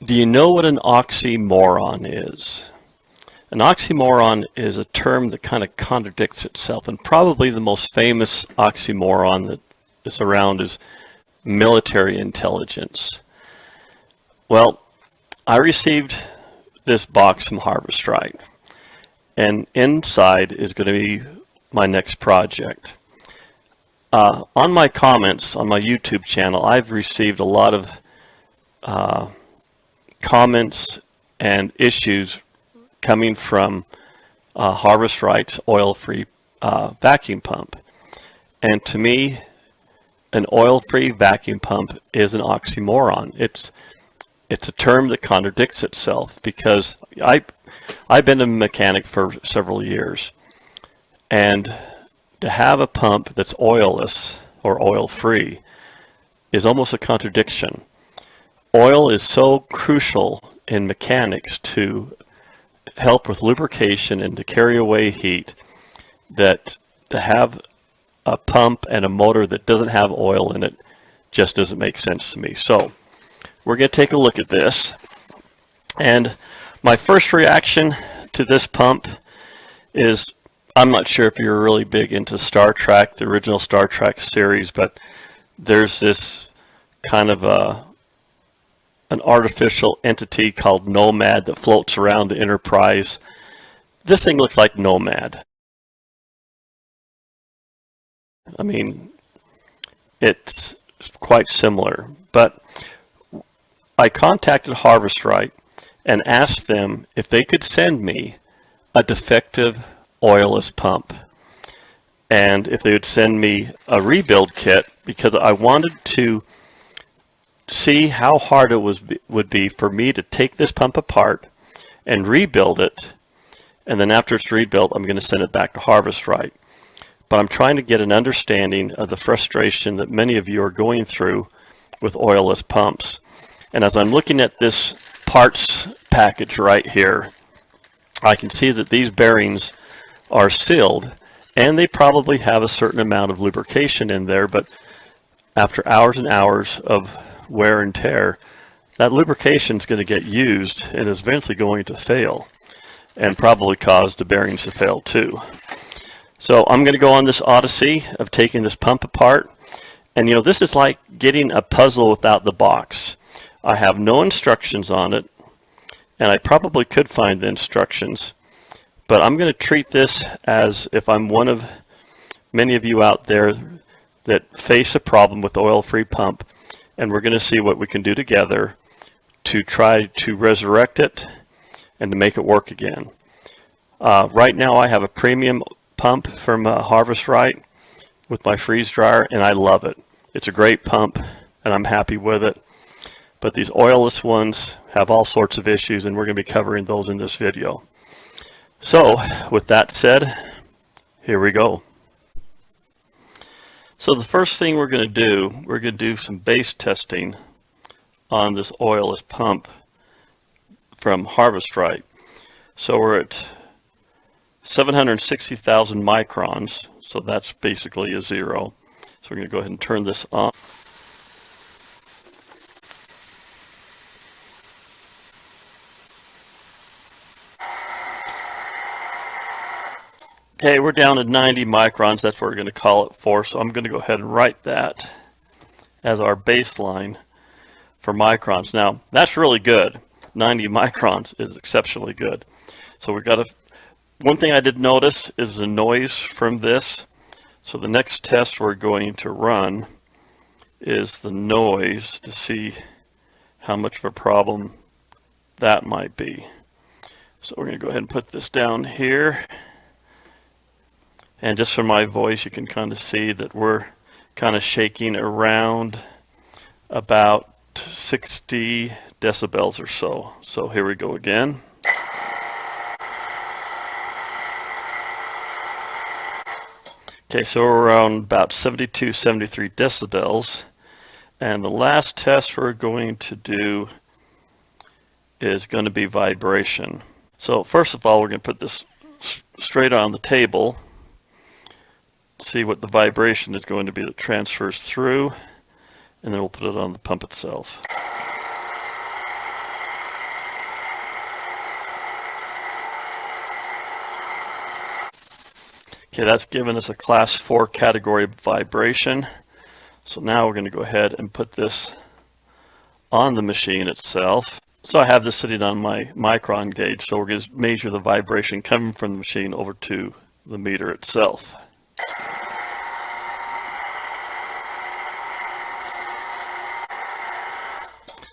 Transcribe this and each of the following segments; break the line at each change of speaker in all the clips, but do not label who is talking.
Do you know what an oxymoron is? An oxymoron is a term that kind of contradicts itself, and probably the most famous oxymoron that is around is military intelligence. Well, I received this box from Harvest Right, and inside is going to be my next project. On my comments on my YouTube channel, I've received a lot of comments and issues coming from Harvest Right's oil-free vacuum pump. And to me, an oil-free vacuum pump is an oxymoron. It's a term that contradicts itself, because I've been a mechanic for several years, and to have a pump that's oilless or oil-free is almost a contradiction. Oil is so crucial in mechanics to help with lubrication and to carry away heat, that to have a pump and a motor that doesn't have oil in it just doesn't make sense to me. So we're going to take a look at this, and my first reaction to this pump is, I'm not sure if you're really big into Star Trek, the original Star Trek series, but there's this kind of an artificial entity called Nomad that floats around the Enterprise. This thing looks like Nomad. I mean, it's quite similar, but I contacted Harvest Right and asked them if they could send me a defective oilless pump, and if they would send me a rebuild kit, because I wanted to see how hard it would be for me to take this pump apart and rebuild it, and then after it's rebuilt, I'm going to send it back to Harvest Right. But I'm trying to get an understanding of the frustration that many of you are going through with oilless pumps. And as I'm looking at this parts package right here, I can see that these bearings are sealed, and they probably have a certain amount of lubrication in there, but after hours and hours of wear and tear, that lubrication is going to get used and is eventually going to fail, and probably cause the bearings to fail too. So I'm going to go on this odyssey of taking this pump apart, and you know, this is like getting a puzzle without the box. I have no instructions on it, and I probably could find the instructions, but I'm going to treat this as if I'm one of many of you out there that face a problem with the oil-free pump, and we're going to see what we can do together to try to resurrect it and to make it work again. Right now I have a premium pump from Harvest Right with my freeze dryer, and I love it. It's a great pump and I'm happy with it, but these oilless ones have all sorts of issues, and we're going to be covering those in this video. So with that said, here we go. So the first thing we're going to do some base testing on this oilless pump from Harvest Right. So we're at 760,000 microns, so that's basically a 0. So we're going to go ahead and turn this on. Okay, we're down to 90 microns. That's what we're going to call it for. So I'm going to go ahead and write that as our baseline for microns. Now, that's really good. 90 microns is exceptionally good. So we've got one thing I did notice is the noise from this. So the next test we're going to run is the noise to see how much of a problem that might be. So we're going to go ahead and put this down here. And just from my voice, you can kind of see that we're kind of shaking around about 60 decibels or so. So here we go again. Okay, so we're around about 72, 73 decibels. And the last test we're going to do is going to be vibration. So first of all, we're going to put this straight on the table see what the vibration is going to be that transfers through, and then we'll put it on the pump itself. Okay, that's given us a class 4 category of vibration. So now we're going to go ahead and put this on the machine itself. So I have this sitting on my micron gauge, so we're going to measure the vibration coming from the machine over to the meter itself.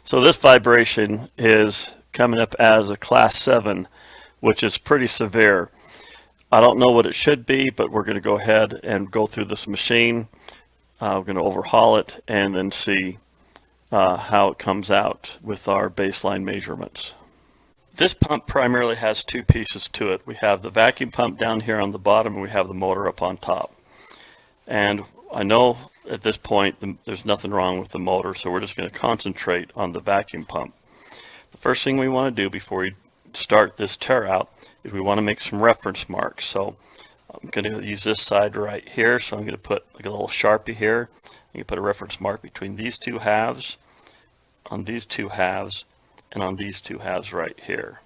So this vibration is coming up as a class 7, which is pretty severe. I don't know what it should be, but we're going to go ahead and go through this machine. We're going to overhaul it and then see how it comes out with our baseline measurements. This pump primarily has two pieces to it. We have the vacuum pump down here on the bottom, and we have the motor up on top. And I know at this point there's nothing wrong with the motor, so we're just going to concentrate on the vacuum pump. The first thing we want to do before we start this tear out is we want to make some reference marks. So I'm going to use this side right here, so I'm going to put like a little Sharpie here. I'm going to put a reference mark between these two halves, on these two halves, and on these two halves right here.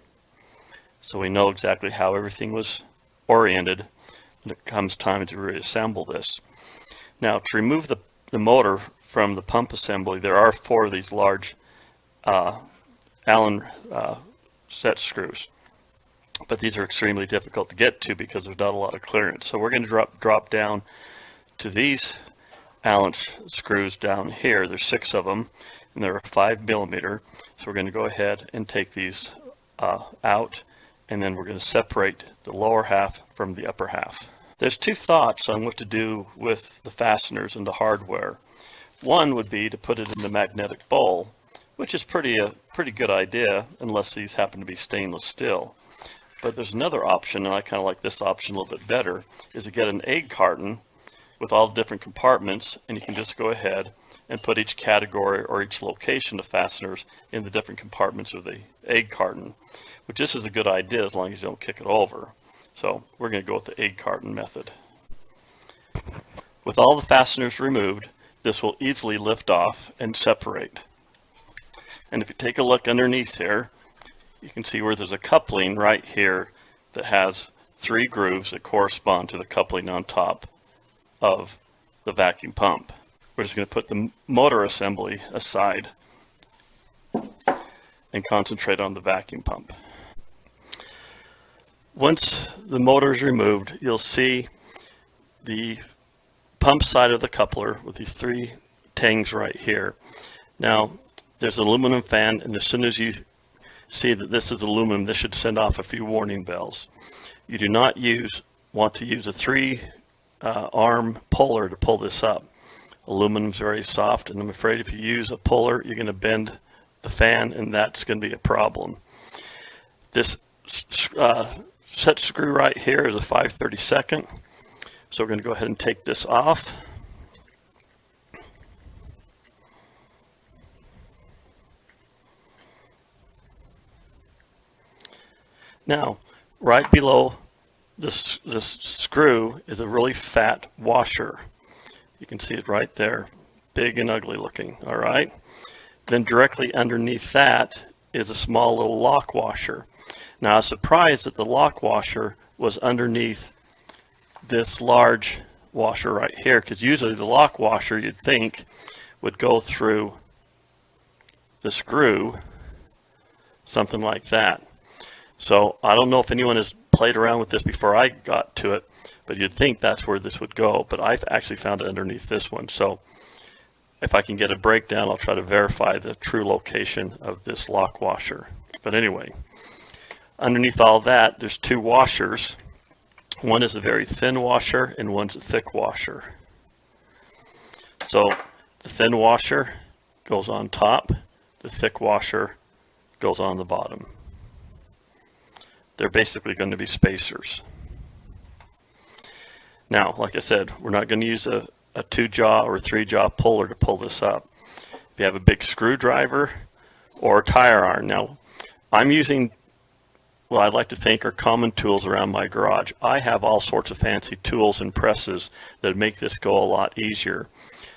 So we know exactly how everything was oriented when it comes time to reassemble this. Now, to remove the motor from the pump assembly, there are 4 of these large Allen set screws. But these are extremely difficult to get to because there's not a lot of clearance. So we're going to drop down to these Allen screws down here. There's 6 of them, and they're 5 millimeter. So we're going to go ahead and take these out, and then we're going to separate the lower half from the upper half. There's 2 thoughts on what to do with the fasteners and the hardware. One would be to put it in the magnetic bowl, which is a pretty good idea unless these happen to be stainless steel. But there's another option, and I kind of like this option a little bit better, is to get an egg carton with all the different compartments, and you can just go ahead and put each category or each location of fasteners in the different compartments of the egg carton, which this is a good idea as long as you don't kick it over. So we're going to go with the egg carton method. With all the fasteners removed, this will easily lift off and separate. And if you take a look underneath here, you can see where there's a coupling right here that has 3 grooves that correspond to the coupling on top of the vacuum pump. We're just going to put the motor assembly aside and concentrate on the vacuum pump. Once the motor is removed, you'll see the pump side of the coupler with these 3 tangs right here. Now, there's an aluminum fan, and as soon as you see that this is aluminum, this should send off a few warning bells. You do not want to use a 3-arm puller to pull this up. Aluminum is very soft, and I'm afraid if you use a puller, you're going to bend the fan, and that's going to be a problem. This set screw right here is a 5/32. So we're going to go ahead and take this off. Now, right below this screw is a really fat washer. You can see it right there, big and ugly looking, all right? Then directly underneath that is a small little lock washer. Now, I was surprised that the lock washer was underneath this large washer right here, because usually the lock washer, you'd think, would go through the screw, something like that. So I don't know if anyone has played around with this before I got to it, but you'd think that's where this would go, but I've actually found it underneath this one. So if I can get a breakdown, I'll try to verify the true location of this lock washer. But anyway, underneath all that, there's 2 washers. One is a very thin washer and one's a thick washer. So the thin washer goes on top, the thick washer goes on the bottom. They're basically going to be spacers. Now, like I said, we're not going to use a 2-jaw or a 3-jaw puller to pull this up. If you have a big screwdriver or a tire iron. Now, I'm using what I like to think are common tools around my garage. I have all sorts of fancy tools and presses that make this go a lot easier.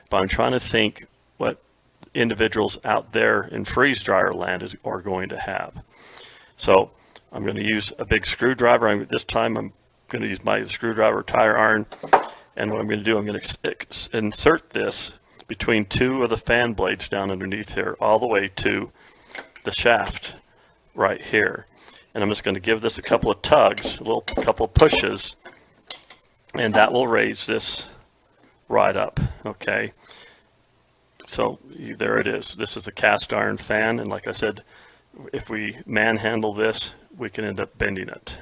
But I'm trying to think what individuals out there in freeze dryer land are going to have. So I'm going to use a big screwdriver. This time I'm going to use my screwdriver tire iron. And what I'm going to do, I'm going to insert this between two of the fan blades down underneath here, all the way to the shaft right here. And I'm just going to give this a couple of tugs, a couple of pushes, and that will raise this right up, okay? So there it is. This is a cast iron fan, and like I said, if we manhandle this, we can end up bending it.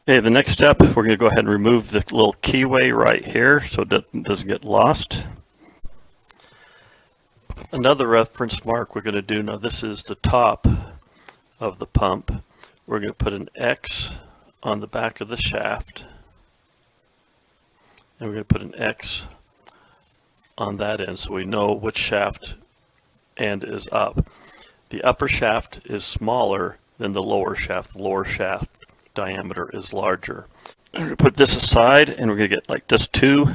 Okay, the next step, we're going to go ahead and remove the little keyway right here so it doesn't get lost. Another reference mark we're going to do, now this is the top of the pump. We're going to put an X on the back of the shaft, and we're going to put an X on that end so we know which shaft end is up. The upper shaft is smaller than the lower shaft. The lower shaft diameter is larger. I'm going to put this aside, and we're going to get like just two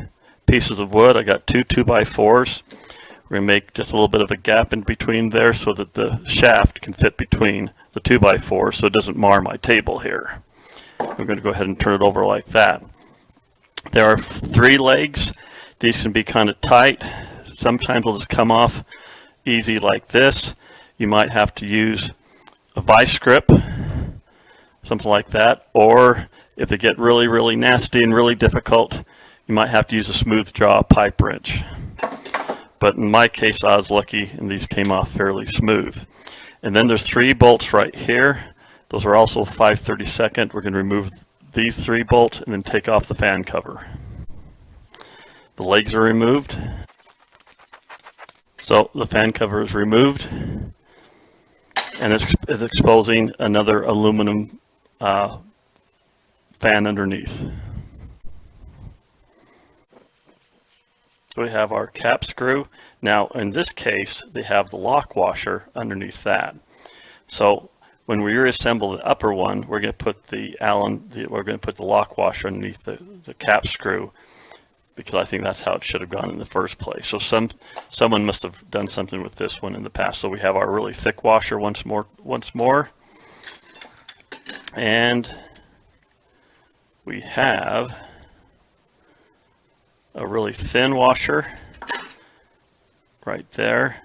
pieces of wood. I got two 2x4s. We're going to make just a little bit of a gap in between there so that the shaft can fit between the 2x4 so it doesn't mar my table here. We're going to go ahead and turn it over like that. There are 3 legs. These can be kind of tight. Sometimes they'll just come off easy like this. You might have to use a vice grip, something like that, or if they get really, really nasty and really difficult, you might have to use a smooth jaw pipe wrench. But in my case, I was lucky and these came off fairly smooth. And then there's 3 bolts right here. Those are also 5/32. We're going to remove these 3 bolts and then take off the fan cover. The legs are removed. So the fan cover is removed, and it's exposing another aluminum fan underneath. So we have our cap screw. Now in this case, they have the lock washer underneath that. So when we reassemble the upper one, we're going to put the lock washer underneath the cap screw, because I think that's how it should have gone in the first place. So someone must have done something with this one in the past. So we have our really thick washer once more, and we have a really thin washer right there,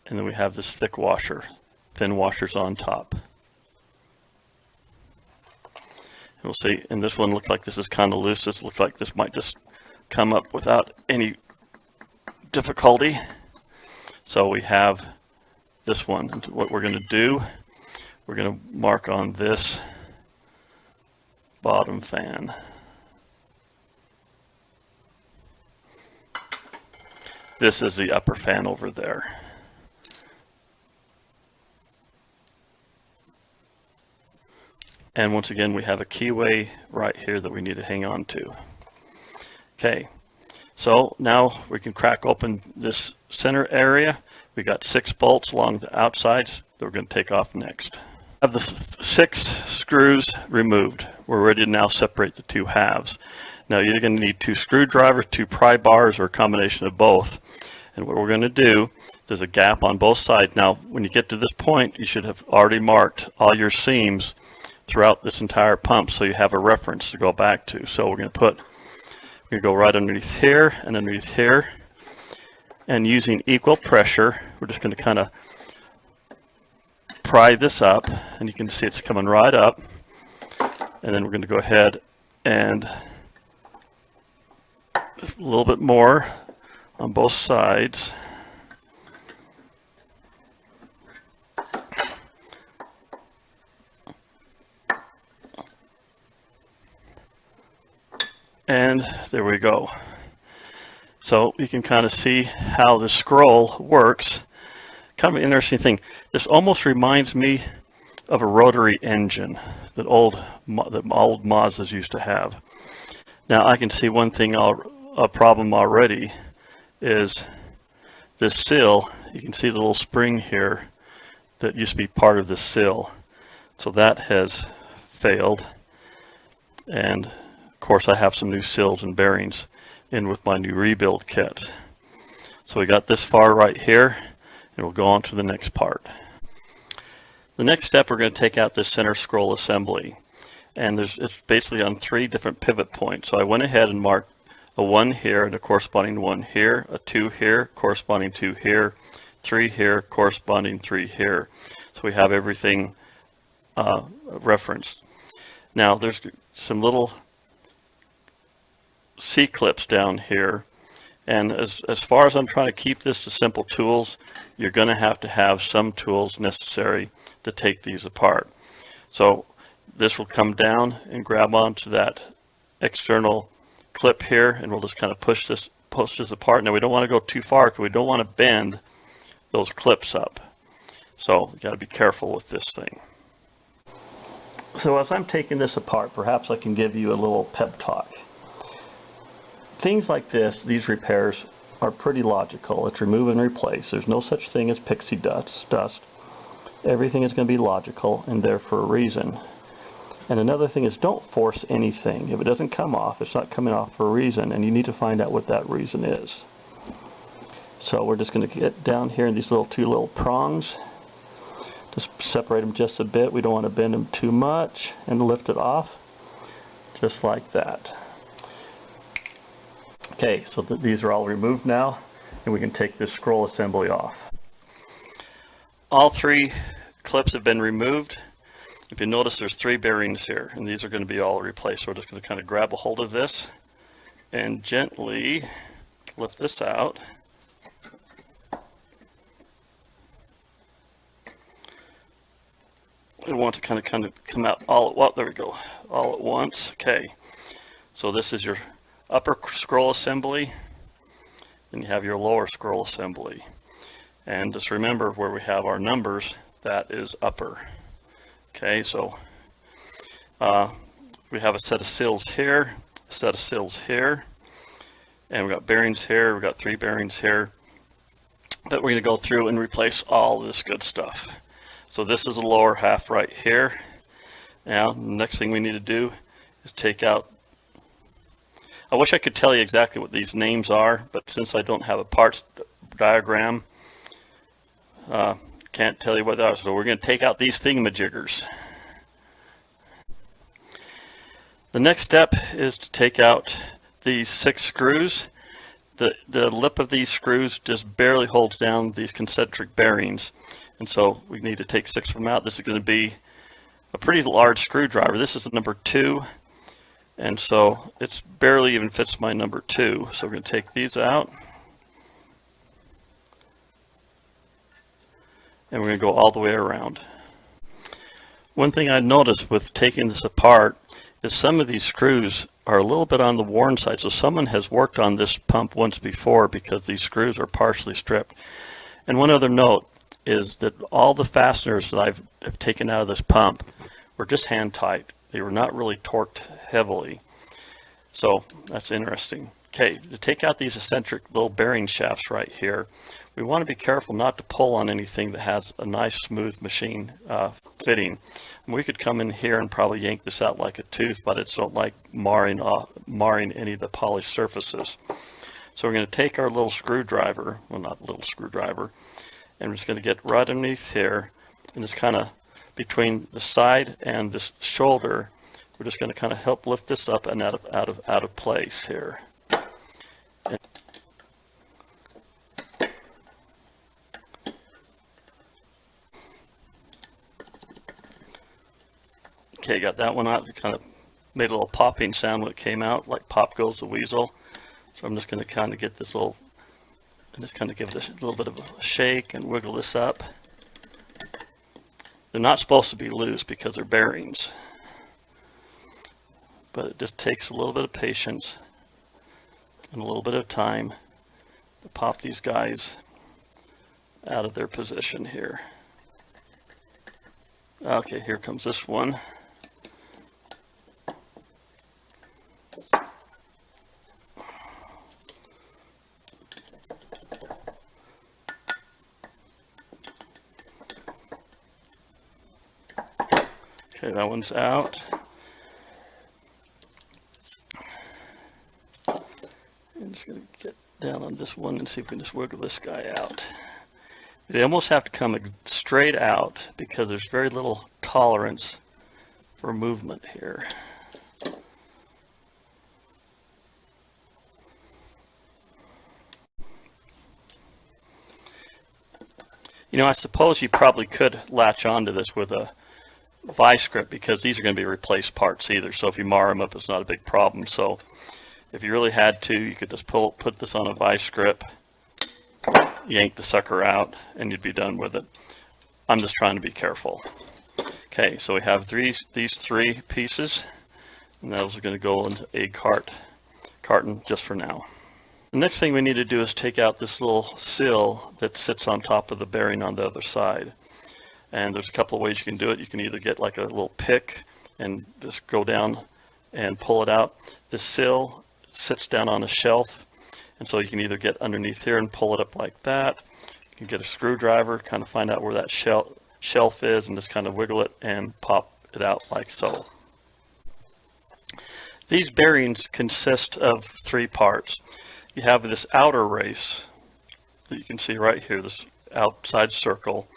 and then we have this thick washer, thin washers on top. And we'll see, and this one looks like this is kind of loose. This looks like this might just come up without any difficulty. So we have this one. And what we're going to do, we're going to mark on this bottom fan. This is the upper fan over there. And once again, we have a keyway right here that we need to hang on to. Okay, so now we can crack open this center area. We got 6 bolts along the outsides that we're going to take off next. I have the 6 screws removed. We're ready to now separate the 2 halves. Now you're going to need 2 screwdrivers, 2 pry bars, or a combination of both. And what we're going to do, there's a gap on both sides. Now when you get to this point, you should have already marked all your seams throughout this entire pump so you have a reference to go back to. So we're going to go right underneath here and underneath here, and using equal pressure, we're just going to kind of pry this up, and you can see it's coming right up. And then we're going to go ahead and just a little bit more on both sides. And there we go. So you can kind of see how the scroll works. Kind of an interesting thing. This almost reminds me of a rotary engine that old Mazdas used to have. Now I can see one thing, a problem already, is this sill. You can see the little spring here that used to be part of the sill. So that has failed. And of course I have some new seals and bearings in with my new rebuild kit. So we got this far right here, and we'll go on to the next part. The next step, we're going to take out this center scroll assembly. And it's basically on 3 different pivot points. So I went ahead and marked a 1 here and a corresponding 1 here, a 2 here, corresponding 2 here, 3 here, corresponding 3 here. So we have everything referenced. Now there's some little C-clips down here. And as far as I'm trying to keep this to simple tools, you're going to have some tools necessary to take these apart. So this will come down and grab onto that external clip here, and we'll just kind of push this apart. Now we don't want to go too far because we don't want to bend those clips up. So you got to be careful with this thing. So as I'm taking this apart, perhaps I can give you a little pep talk. Things like this, these repairs, are pretty logical. It's remove and replace. There's no such thing as pixie dust. Everything is going to be logical and there for a reason. And another thing is, don't force anything. If it doesn't come off, it's not coming off for a reason, and you need to find out what that reason is. So we're just going to get down here in these 2 little prongs. Just separate them just a bit. We don't want to bend them too much, and lift it off just like that. Okay, so these are all removed now, and we can take this scroll assembly off. All 3 clips have been removed. If you notice, there's 3 bearings here, and these are going to be all replaced. So we're just going to kind of grab a hold of this and gently lift this out. We want to kind of come out there we go, all at once. Okay, so this is your upper scroll assembly, and you have your lower scroll assembly. And just remember, where we have our numbers, that is upper. Okay, so we have a set of seals here, a set of seals here, and we've got bearings here. We've got 3 bearings here that we're going to go through and replace all this good stuff. So this is the lower half right here. Now, the next thing we need to do is take out, I wish I could tell you exactly what these names are, but since I don't have a parts diagram, can't tell you what they are. So we're going to take out these thingamajiggers. The next step is to take out these 6 screws. The lip of these screws just barely holds down these concentric bearings, and so we need to take 6 of them out. This is going to be a pretty large screwdriver. This is the number 2, and so it barely even fits my number 2. So we're going to take these out, and we're going to go all the way around. One thing I noticed with taking this apart is some of these screws are a little bit on the worn side. So someone has worked on this pump once before because these screws are partially stripped. And one other note is that all the fasteners that I've taken out of this pump were just hand tight. They were not really torqued heavily. So that's interesting. Okay, to take out these eccentric little bearing shafts right here, we want to be careful not to pull on anything that has a nice smooth machine fitting. We could come in here and probably yank this out like a tooth, but it's not like marring any of the polished surfaces. So we're going to take our little screwdriver, well, not little screwdriver, and we're just going to get right underneath here, and just kind of between the side and this shoulder, we're just going to kind of help lift this up and out of place here. Okay, got that one out. It kind of made a little popping sound when it came out, like pop goes the weasel. So I'm just going to kind of get this little, and just kind of give this a little bit of a shake and wiggle this up. They're not supposed to be loose because they're bearings, but it just takes a little bit of patience and a little bit of time to pop these guys out of their position here. Okay, here comes this one. Okay, that one's out. I'm just going to get down on this one and see if we can just wiggle this guy out. They almost have to come straight out because there's very little tolerance for movement here. You know, I suppose you probably could latch onto this with a vice grip because these are going to be replaced parts either. So if you mar them up, it's not a big problem. So if you really had to, you could just put this on a vice grip, yank the sucker out, and you'd be done with it. I'm just trying to be careful. Okay, so we have these three pieces, and those are going to go into a carton just for now. The next thing we need to do is take out this little sill that sits on top of the bearing on the other side. And there's a couple of ways you can do it. You can either get like a little pick and just go down and pull it out. This sill sits down on a shelf, and so you can either get underneath here and pull it up like that. You can get a screwdriver, kind of find out where that shelf is, and just kind of wiggle it and pop it out like so. These bearings consist of three parts. You have this outer race that you can see right here, this outside circle,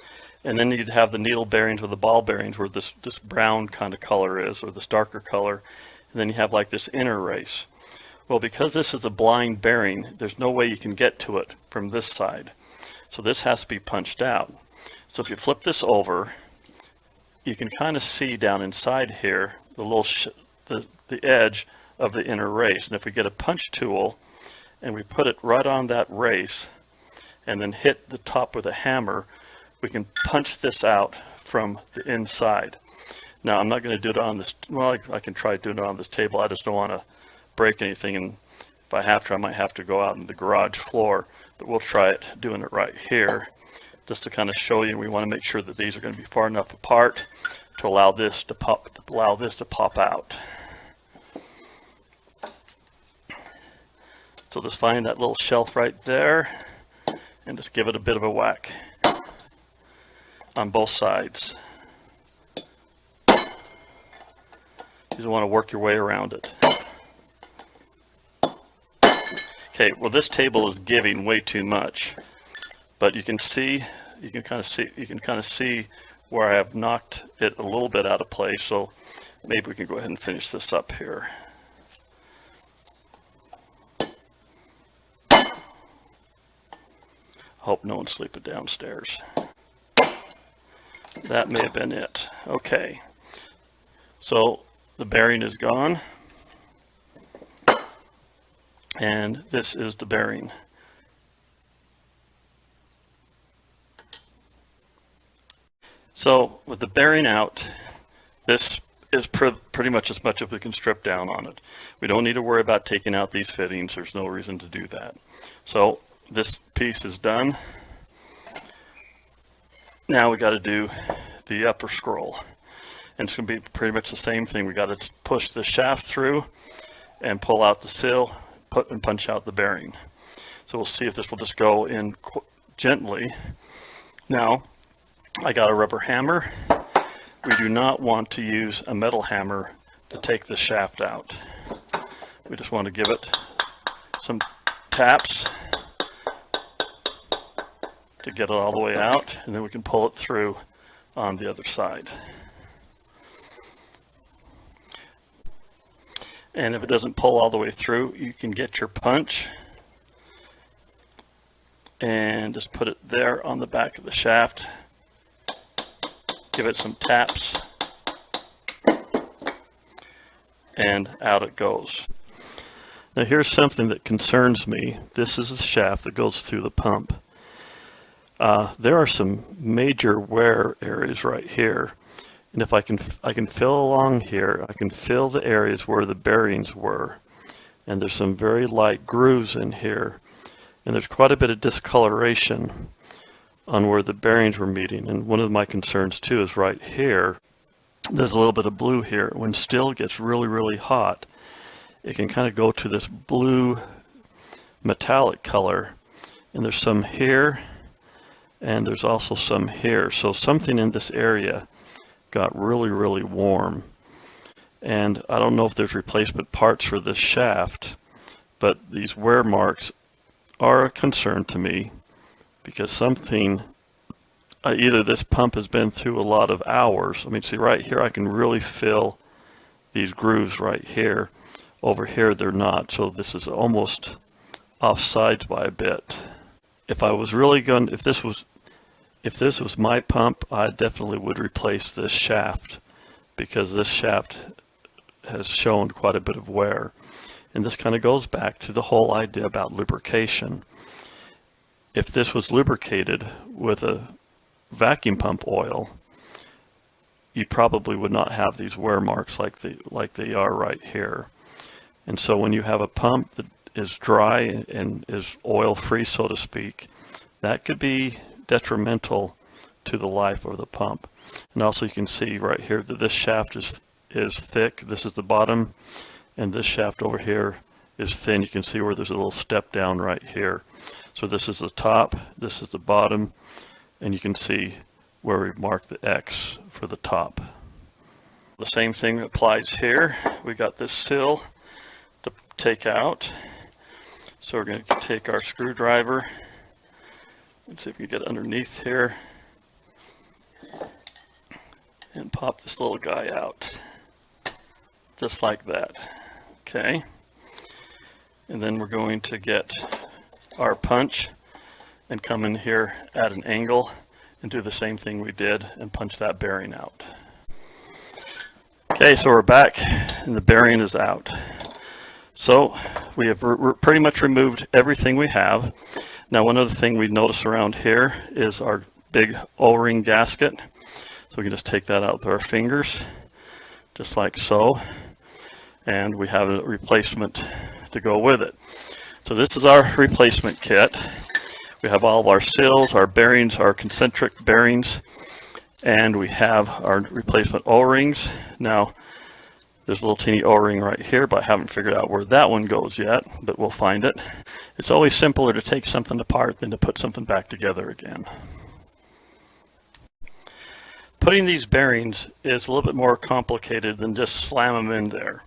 and then you'd have the needle bearings or the ball bearings where this brown kind of color is, or this darker color, and then you have like this inner race. Well, because this is a blind bearing, there's no way you can get to it from this side. So this has to be punched out. So if you flip this over, you can kind of see down inside here the little the edge of the inner race. And if we get a punch tool and we put it right on that race and then hit the top with a hammer, we can punch this out from the inside. Now, I'm not going to do it on this, well, I can try doing it on this table. I just don't want to break anything, and if I have to, I might have to go out on the garage floor, but we'll try it doing it right here just to kind of show you. We want to make sure that these are going to be far enough apart to allow this to pop out. So just find that little shelf right there and just give it a bit of a whack on both sides. You just want to work your way around it. Okay, well, this table is giving way too much, but you can kind of see where I have knocked it a little bit out of place. So maybe we can go ahead and finish this up here. Hope no one's sleeping downstairs. That may have been it. Okay, so the bearing is gone, and this is the bearing. So with the bearing out, this is pretty much as much as we can strip down on it. We don't need to worry about taking out these fittings. There's no reason to do that. So this piece is done. Now we got to do the upper scroll, and it's going to be pretty much the same thing. We got to push the shaft through and pull out the sill, and punch out the bearing. So we'll see if this will just go in gently. Now I got a rubber hammer. We do not want to use a metal hammer to take the shaft out. We just want to give it some taps to get it all the way out, and then we can pull it through on the other side. And if it doesn't pull all the way through, you can get your punch and just put it there on the back of the shaft. Give it some taps, and out it goes. Now here's something that concerns me. This is the shaft that goes through the pump. There are some major wear areas right here, and if I can feel along here, I can feel the areas where the bearings were, and there's some very light grooves in here, and there's quite a bit of discoloration on where the bearings were meeting. And one of my concerns too is right here. There's a little bit of blue here. When steel gets really hot, it can kind of go to this blue metallic color, and there's some here and there's also some here. So something in this area got really, really warm. And I don't know if there's replacement parts for this shaft, but these wear marks are a concern to me because something, either this pump has been through a lot of hours. I mean, see right here, I can really feel these grooves right here. Over here, they're not. So this is almost offsides by a bit. If I was really going, if this was my pump, I definitely would replace this shaft because this shaft has shown quite a bit of wear. And this kind of goes back to the whole idea about lubrication. If this was lubricated with a vacuum pump oil, you probably would not have these wear marks like they are right here. And so when you have a pump that is dry and is oil free, so to speak, that could be detrimental to the life of the pump. And also you can see right here that this shaft is thick. This is the bottom, and this shaft over here is thin. You can see where there's a little step down right here. So this is the top, this is the bottom, and you can see where we marked the X for the top. The same thing applies here. We got this sill to take out. So we're going to take our screwdriver. Let's see if we can get underneath here and pop this little guy out. Just like that. Okay. And then we're going to get our punch and come in here at an angle and do the same thing we did and punch that bearing out. Okay, so we're back and the bearing is out. So we have pretty much removed everything we have. Now one other thing we notice around here is our big O-ring gasket. So we can just take that out with our fingers, just like so. And we have a replacement to go with it. So this is our replacement kit. We have all of our sills, our bearings, our concentric bearings, and we have our replacement O-rings. Now, there's a little teeny O-ring right here, but I haven't figured out where that one goes yet, but we'll find it. It's always simpler to take something apart than to put something back together again. Putting these bearings is a little bit more complicated than just slam them in there.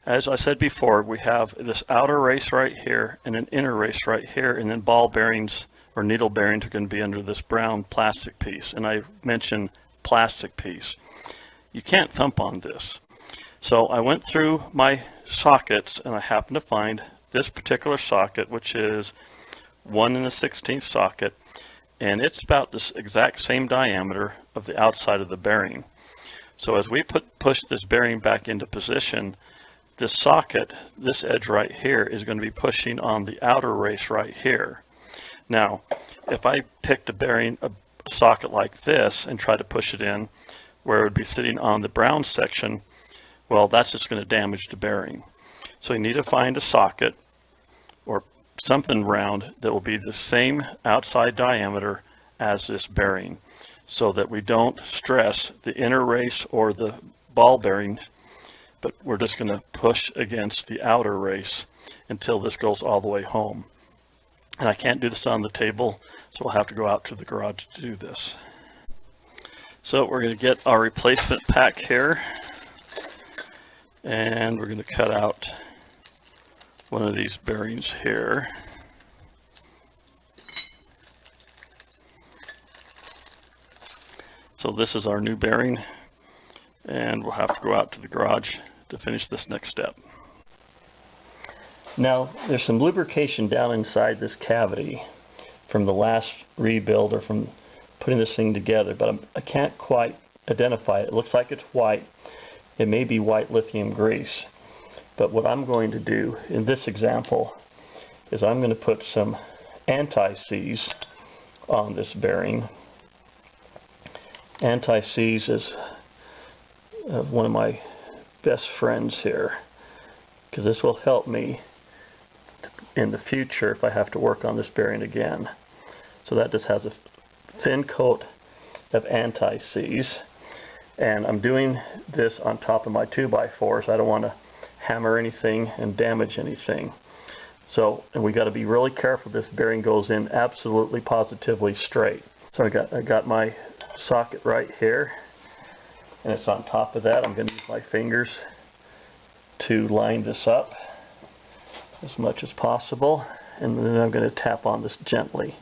As I said before, we have this outer race right here and an inner race right here, and then ball bearings or needle bearings are going to be under this brown plastic piece. And I mentioned plastic piece. You can't thump on this. So I went through my sockets and I happened to find this particular socket, which is 1 1/16 socket, and it's about this exact same diameter of the outside of the bearing. So as we push this bearing back into position, this socket, this edge right here, is going to be pushing on the outer race right here. Now, if I picked a socket like this and tried to push it in where it would be sitting on the brown section, well, that's just going to damage the bearing. So you need to find a socket or something round that will be the same outside diameter as this bearing so that we don't stress the inner race or the ball bearing, but we're just going to push against the outer race until this goes all the way home. And I can't do this on the table, so we'll have to go out to the garage to do this. So we're going to get our replacement pack here, and we're going to cut out one of these bearings here. So this is our new bearing, and we'll have to go out to the garage to finish this next step. Now, there's some lubrication down inside this cavity from the last rebuild or from putting this thing together, but I can't quite identify it. It looks like it's white. It may be white lithium grease. But what I'm going to do in this example is I'm going to put some anti-seize on this bearing. Anti-seize is one of my best friends here, because this will help me in the future if I have to work on this bearing again. So that just has a thin coat of anti-seize, and I'm doing this on top of my 2x4s. I don't want to hammer anything and damage anything. So, and we got to be really careful this bearing goes in absolutely positively straight. So I got my socket right here, and it's on top of that. I'm going to use my fingers to line this up as much as possible, and then I'm going to tap on this gently.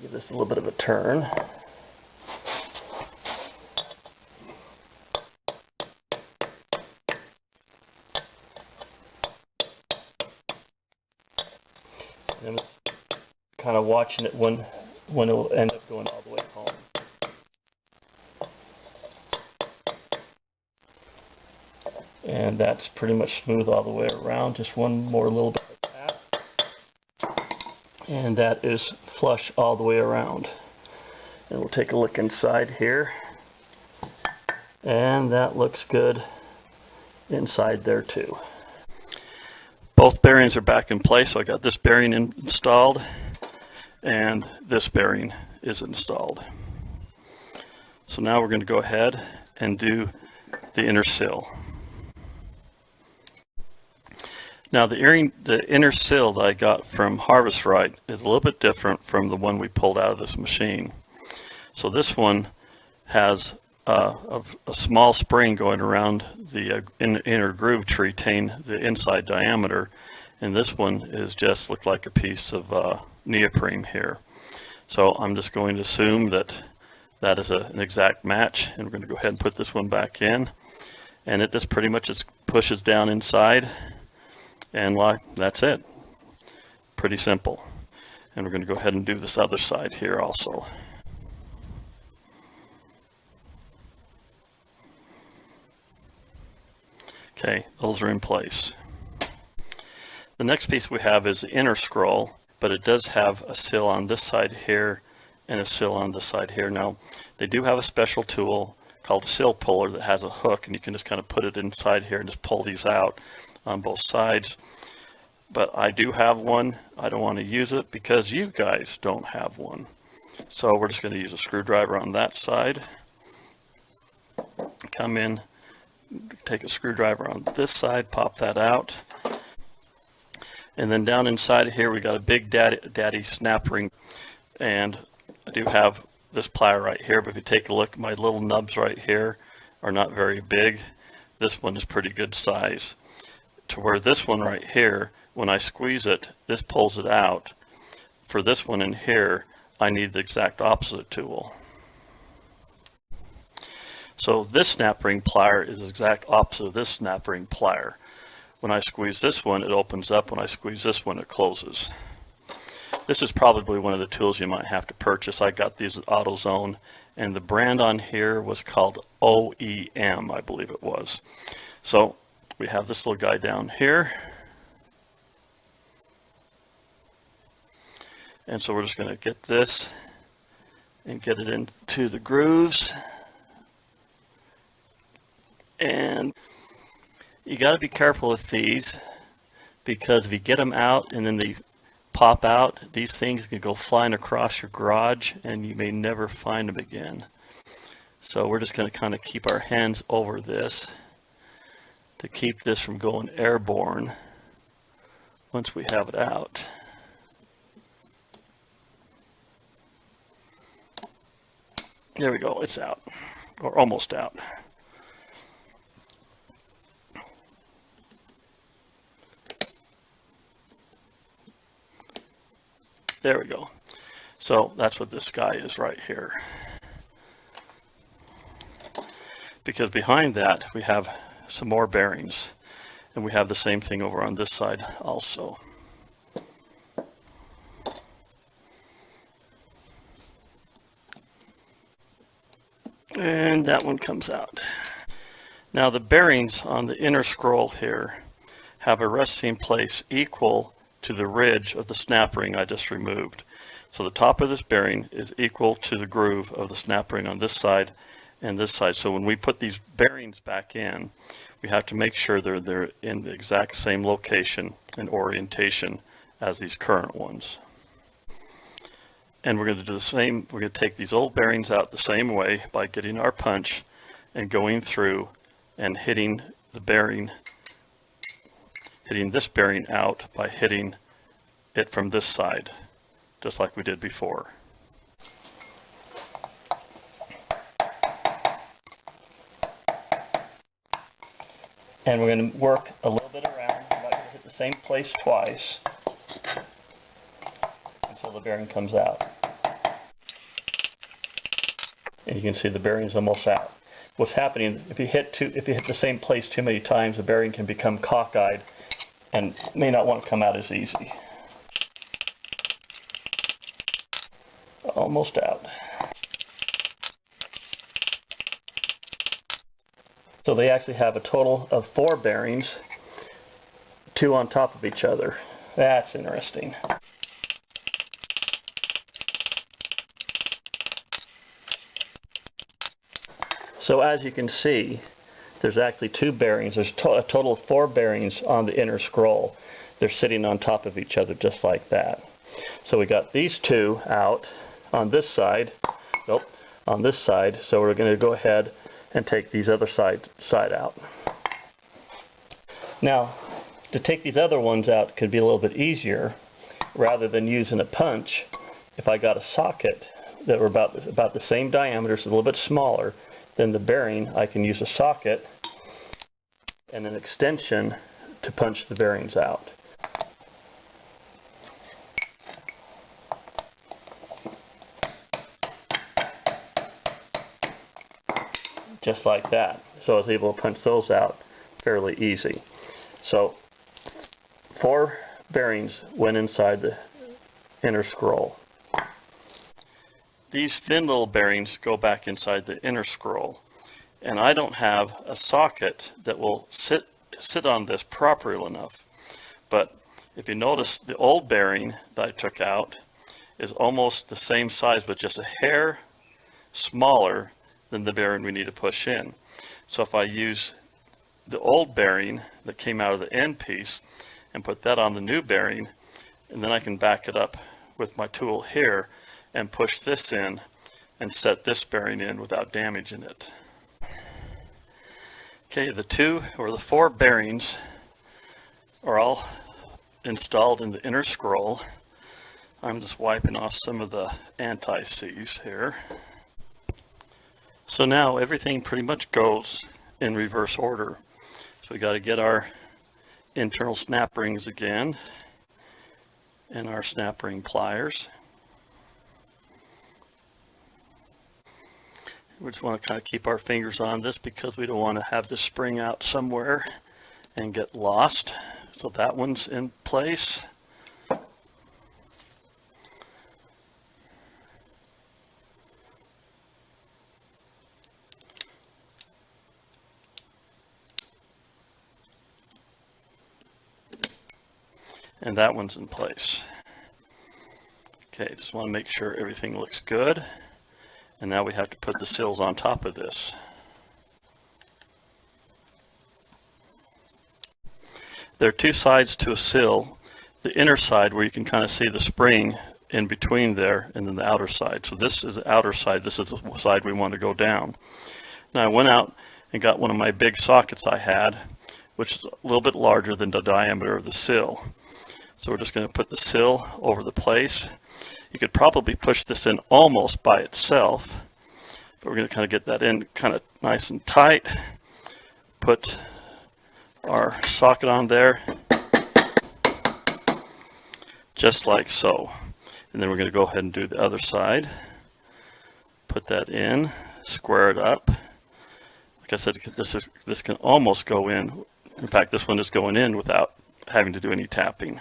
Give this a little bit of a turn. And I'm kind of watching it when it will end up going all the way home. And that's pretty much smooth all the way around. Just one more little bit of tap. And that is flush all the way around. And we'll take a look inside here. And that looks good inside there too. Both bearings are back in place, so I got this bearing installed and this bearing is installed. So now we're going to go ahead and do the inner sill. Now the inner sill that I got from Harvestrite is a little bit different from the one we pulled out of this machine. So this one has a small spring going around the inner groove to retain the inside diameter, and this one is just looked like a piece of neoprene here. So I'm just going to assume that that is an exact match, and we're going to go ahead and put this one back in, and it just pretty much just pushes down inside, and that's it. Pretty simple. And we're going to go ahead and do this other side here also. Okay, those are in place. The next piece we have is the inner scroll, but it does have a sill on this side here and a sill on this side here. Now, they do have a special tool called a sill puller that has a hook, and you can just kind of put it inside here and just pull these out on both sides. But I do have one. I don't want to use it because you guys don't have one. So we're just going to use a screwdriver on that side. Come in, take a screwdriver on this side, pop that out. And then down inside here we got a big daddy snap ring, and I do have this plier right here, but if you take a look, my little nubs right here are not very big. This one is pretty good size, to where this one right here, when I squeeze it, this pulls it out. For this one in here, I need the exact opposite tool. So this snap ring plier is the exact opposite of this snap ring plier. When I squeeze this one, it opens up. When I squeeze this one, it closes. This is probably one of the tools you might have to purchase. I got these at AutoZone, and the brand on here was called OEM, I believe it was. So we have this little guy down here. And so we're just going to get this and get it into the grooves. And you got to be careful with these, because if you get them out and then they pop out, these things can go flying across your garage and you may never find them again. So we're just going to kind of keep our hands over this to keep this from going airborne once we have it out. There we go, it's out, or almost out. There we go. So that's what this guy is right here. Because behind that we have some more bearings, and we have the same thing over on this side also. And that one comes out. Now the bearings on the inner scroll here have a resting place equal to the ridge of the snap ring I just removed. So the top of this bearing is equal to the groove of the snap ring on this side and this side. So when we put these bearings back in, we have to make sure they're in the exact same location and orientation as these current ones. And we're going to do the same. We're going to take these old bearings out the same way by getting our punch and going through and hitting the bearing, hitting this bearing out by hitting it from this side, just like we did before. And we're going to work a little bit around. I'm not going to hit the same place twice until the bearing comes out. And you can see the bearing's almost out. What's happening, if you hit the same place too many times, the bearing can become cockeyed and may not want to come out as easy. Almost out. So they actually have a total of 4 bearings, 2 on top of each other. That's interesting. So as you can see, there's actually 2 bearings. There's a total of 4 bearings on the inner scroll. They're sitting on top of each other just like that. So we got these 2 out on this side. Nope, on this side. So we're going to go ahead and take these other side out. Now, to take these other ones out could be a little bit easier. Rather than using a punch, if I got a socket that were about the same diameter, so a little bit smaller than the bearing, I can use a socket and an extension to punch the bearings out. Just like that. So I was able to punch those out fairly easy. So 4 bearings went inside the inner scroll. These thin little bearings go back inside the inner scroll, and I don't have a socket that will sit on this properly enough. But if you notice, the old bearing that I took out is almost the same size, but just a hair smaller than the bearing we need to push in. So if I use the old bearing that came out of the end piece and put that on the new bearing, and then I can back it up with my tool here and push this in and set this bearing in without damaging it. Okay, the 4 bearings are all installed in the inner scroll. I'm just wiping off some of the anti-seize here. So now everything pretty much goes in reverse order. So we got to get our internal snap rings again and our snap ring pliers. We just want to kind of keep our fingers on this because we don't want to have this spring out somewhere and get lost. So that one's in place. And that one's in place. Okay, just want to make sure everything looks good. And now we have to put the sills on top of this. There are 2 sides to a sill. The inner side where you can kind of see the spring in between there, and then the outer side. So this is the outer side. This is the side we want to go down. Now I went out and got one of my big sockets I had, which is a little bit larger than the diameter of the sill. So we're just going to put the sill over the place. You could probably push this in almost by itself, but we're going to kind of get that in kind of nice and tight. Put our socket on there, just like so. And then we're going to go ahead and do the other side. Put that in, square it up. Like I said, this can almost go in. In fact, this one is going in without having to do any tapping.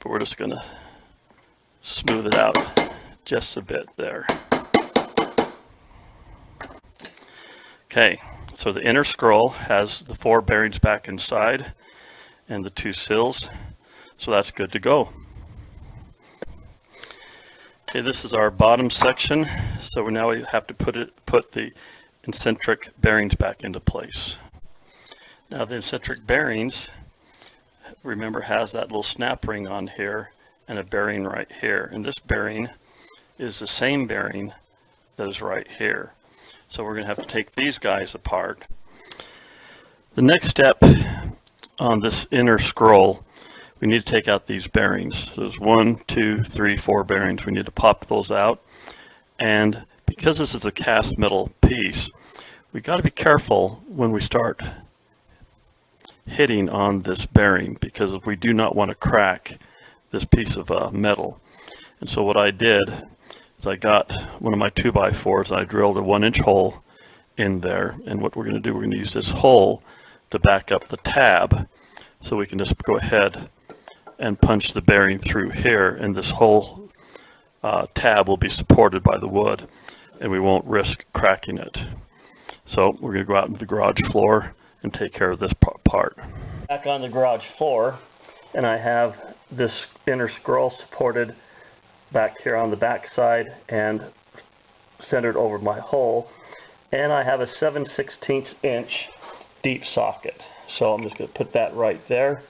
But we're just going to smooth it out just a bit there. Okay, so the inner scroll has the 4 bearings back inside and the 2 sills, so that's good to go. Okay, this is our bottom section, so now we have to put the eccentric bearings back into place. Now the eccentric bearings, remember, has that little snap ring on here and a bearing right here, and this bearing is the same bearing that is right here. So we're going to have to take these guys apart. The next step on this inner scroll, we need to take out these bearings. So there's 1, 2, 3, 4 bearings. We need to pop those out. And because this is a cast metal piece, we got to be careful when we start hitting on this bearing, because we do not want to crack this piece of metal. And so what I did is I got one of my 2x4s and I drilled a 1-inch hole in there. And what we're going to do, we're going to use this hole to back up the tab, so we can just go ahead and punch the bearing through here, and this whole tab will be supported by the wood and we won't risk cracking it. So we're going to go out into the garage floor and take care of this part. Back on the garage floor, and I have this inner scroll supported back here on the back side and centered over my hole, and I have a 7/16 inch deep socket. So I'm just going to put that right there,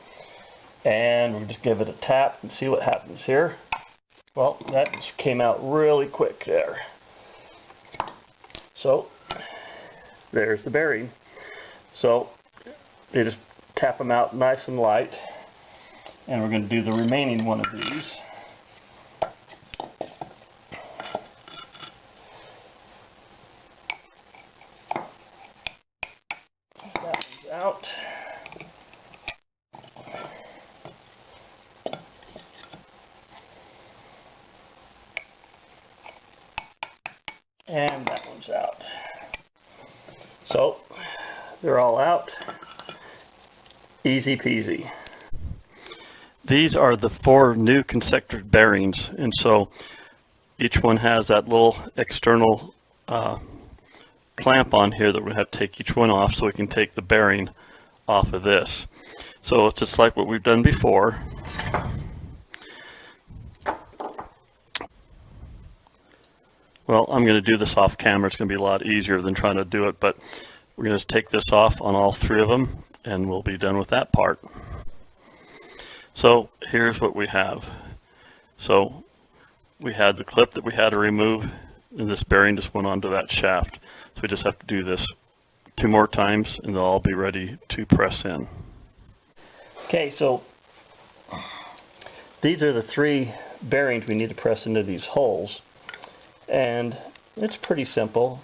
and we'll just give it a tap and see what happens here. Well, that just came out really quick there. So there's the bearing. So you just tap them out nice and light, and we're going to do the remaining one of these. That one's out. And that one's out. So they're all out. Easy peasy. These are the 4 new concentric bearings, and so each one has that little external clamp on here that we have to take each one off so we can take the bearing off of this. So it's just like what we've done before. Well, I'm going to do this off camera. It's going to be a lot easier than trying to do it, but we're going to take this off on all 3 of them, and we'll be done with that part. So here's what we have. So we had the clip that we had to remove, and this bearing just went onto that shaft. So we just have to do this 2 more times, and they'll all be ready to press in. Okay, so these are the 3 bearings we need to press into these holes. And it's pretty simple.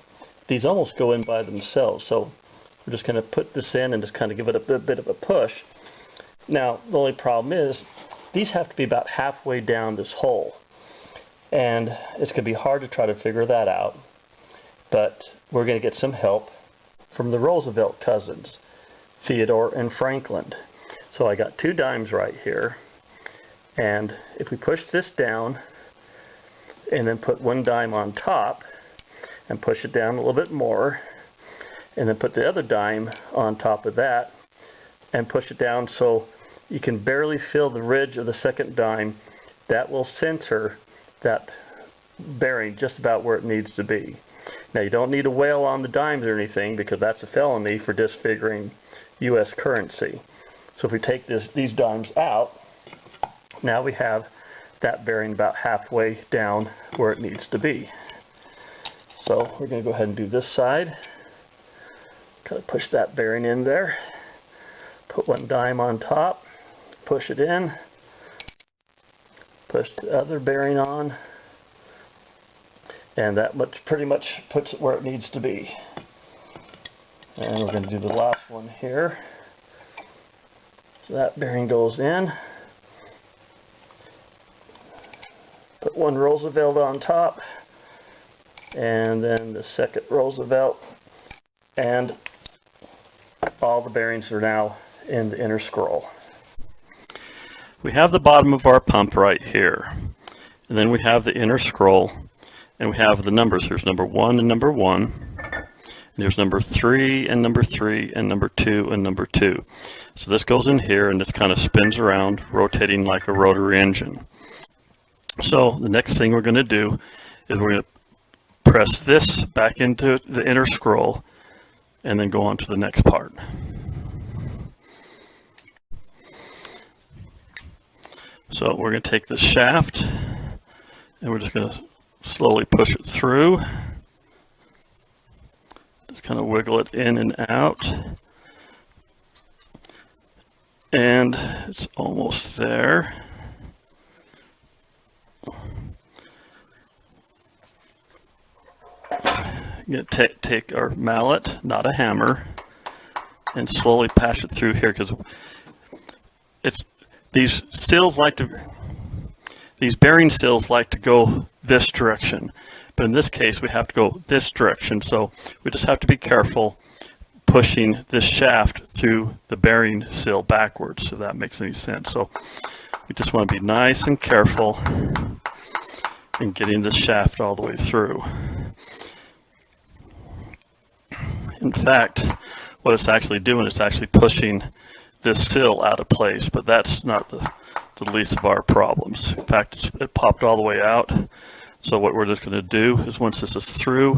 These almost go in by themselves, so we're just going to put this in and just kind of give it a bit of a push. Now, the only problem is these have to be about halfway down this hole, and it's going to be hard to try to figure that out, but we're going to get some help from the Roosevelt cousins, Theodore and Franklin. So I got 2 dimes right here, and if we push this down and then put 1 dime on top and push it down a little bit more, and then put the other dime on top of that and push it down so you can barely feel the ridge of the second dime, that will center that bearing just about where it needs to be. Now, you don't need to wail on the dimes or anything, because that's a felony for disfiguring U.S. currency. So if we take these dimes out, now we have that bearing about halfway down where it needs to be. So we're going to go ahead and do this side. Kind of push that bearing in there. Put 1 dime on top. Push it in. Push the other bearing on. And that pretty much puts it where it needs to be. And we're going to do the last one here. So that bearing goes in. Put 1 Roosevelt on top, and then the second Roosevelt, and all the bearings are now in the inner scroll. We have the bottom of our pump right here, and then we have the inner scroll, and we have the numbers. There's number 1 and number 1, and there's number 3 and number 3 and number 2 and number 2. So this goes in here, and this kind of spins around, rotating like a rotary engine. So the next thing we're going to do is we're going to press this back into the inner scroll and then go on to the next part. So we're going to take this shaft and we're just going to slowly push it through. Just kind of wiggle it in and out. And it's almost there. I'm going to take our mallet, not a hammer, and slowly pass it through here, because these bearing seals like to go this direction, but in this case we have to go this direction, so we just have to be careful pushing this shaft through the bearing seal backwards, if that makes any sense. So we just want to be nice and careful in getting the shaft all the way through. In fact, what it's actually doing is actually pushing this sill out of place, but that's not the least of our problems. In fact, it popped all the way out. So what we're just going to do is, once this is through,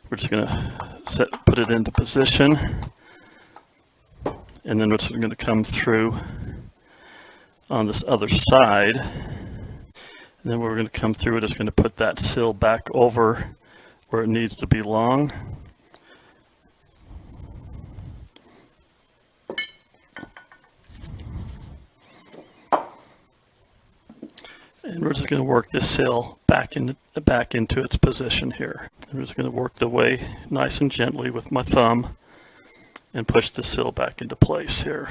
we're just going to put it into position, and then it's going to come through on this other side. And then we're going to come through, we're just going to put that sill back over where it needs to belong. And we're just going to work this sill back into its position here. I'm just going to work the way nice and gently with my thumb and push the sill back into place here.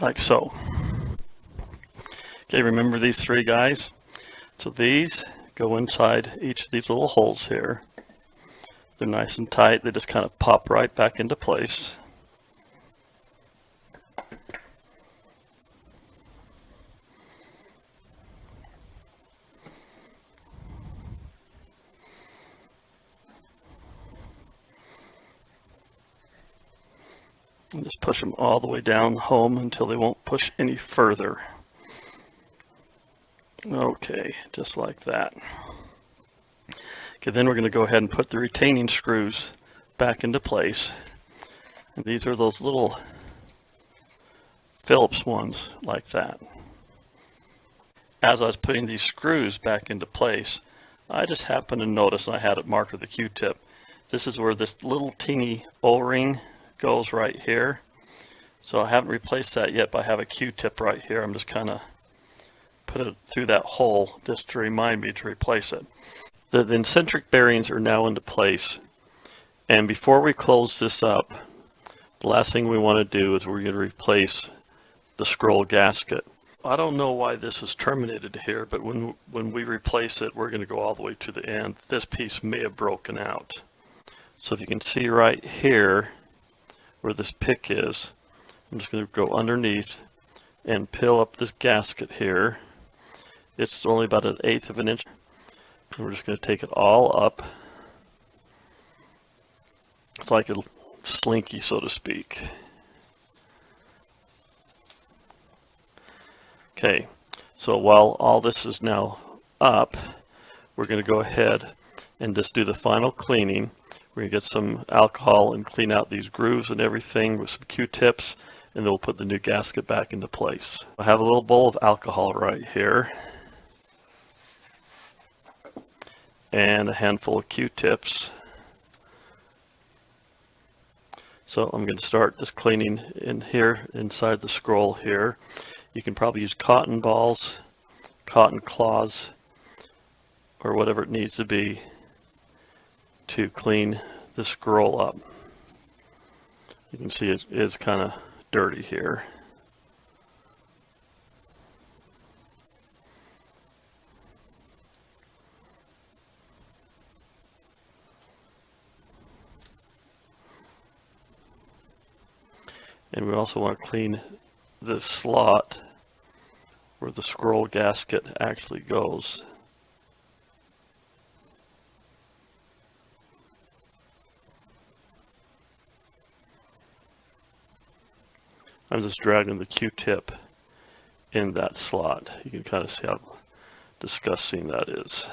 Like so. Okay, remember these three guys? So these go inside each of these little holes here. They're nice and tight. They just kind of pop right back into place. And just push them all the way down home until they won't push any further. Okay, just like that. Okay, then we're going to go ahead and put the retaining screws back into place. And these are those little Phillips ones like that. As I was putting these screws back into place, I just happened to notice, and I had it marked with a Q-tip, this is where this little teeny O-ring goes right here. So I haven't replaced that yet, but I have a Q-tip right here. I'm just kind of put it through that hole just to remind me to replace it. The eccentric bearings are now into place, and before we close this up, the last thing we want to do is we're going to replace the scroll gasket. I don't know why this is terminated here, but when we replace it, we're going to go all the way to the end. This piece may have broken out. So if you can see right here where this pick is, I'm just going to go underneath and peel up this gasket here. It's only about 1/8 of an inch. And we're just going to take it all up. It's like a slinky, so to speak. Okay, so while all this is now up, we're going to go ahead and just do the final cleaning. We're going to get some alcohol and clean out these grooves and everything with some Q-tips, and then we'll put the new gasket back into place. I have a little bowl of alcohol right here, and a handful of Q-tips. So I'm going to start just cleaning in here inside the scroll here. You can probably use cotton balls, cotton cloths, or whatever it needs to be to clean the scroll up. You can see it is kind of dirty here. And we also want to clean the slot where the scroll gasket actually goes. I'm just dragging the Q-tip in that slot. You can kind of see how disgusting that is.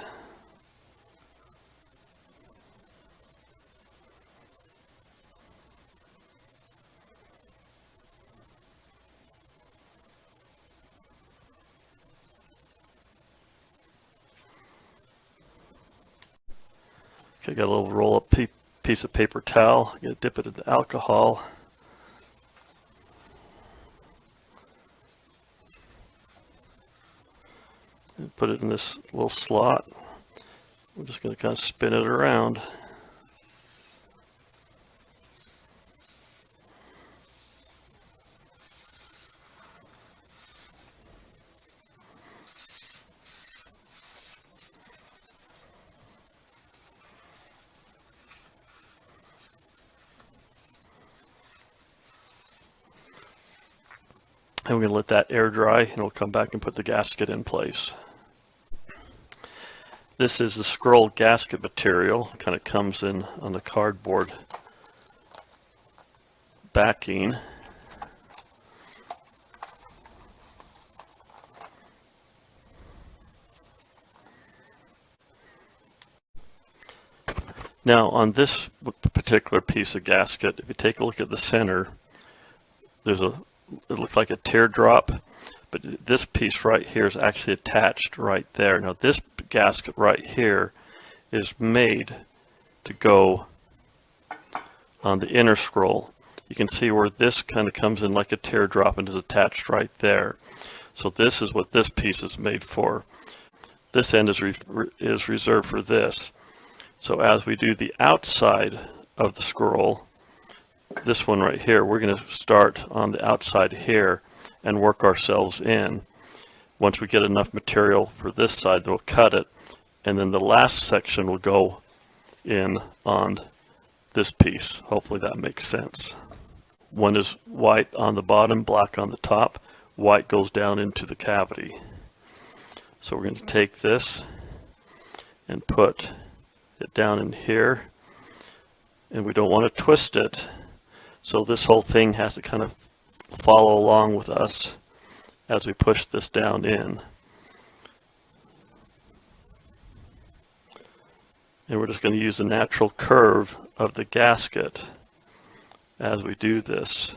Okay, got a little roll up piece of paper towel. Gonna dip it in the alcohol. And put it in this little slot. I'm just going to kind of spin it around. And we're going to let that air dry, and we'll come back and put the gasket in place. This is the scroll gasket material. It kind of comes in on the cardboard backing. Now on this particular piece of gasket, if you take a look at the center, it looks like a teardrop, but this piece right here is actually attached right there. Now this gasket right here is made to go on the inner scroll. You can see where this kind of comes in like a teardrop and is attached right there. So this is what this piece is made for. This end is reserved for this. So as we do the outside of the scroll, this one right here, we're going to start on the outside here and work ourselves in. Once we get enough material for this side, we'll cut it, and then the last section will go in on this piece. Hopefully that makes sense. One is white on the bottom, black on the top. White goes down into the cavity. So we're going to take this and put it down in here, and we don't want to twist it, so this whole thing has to kind of follow along with us as we push this down in. And we're just going to use the natural curve of the gasket as we do this.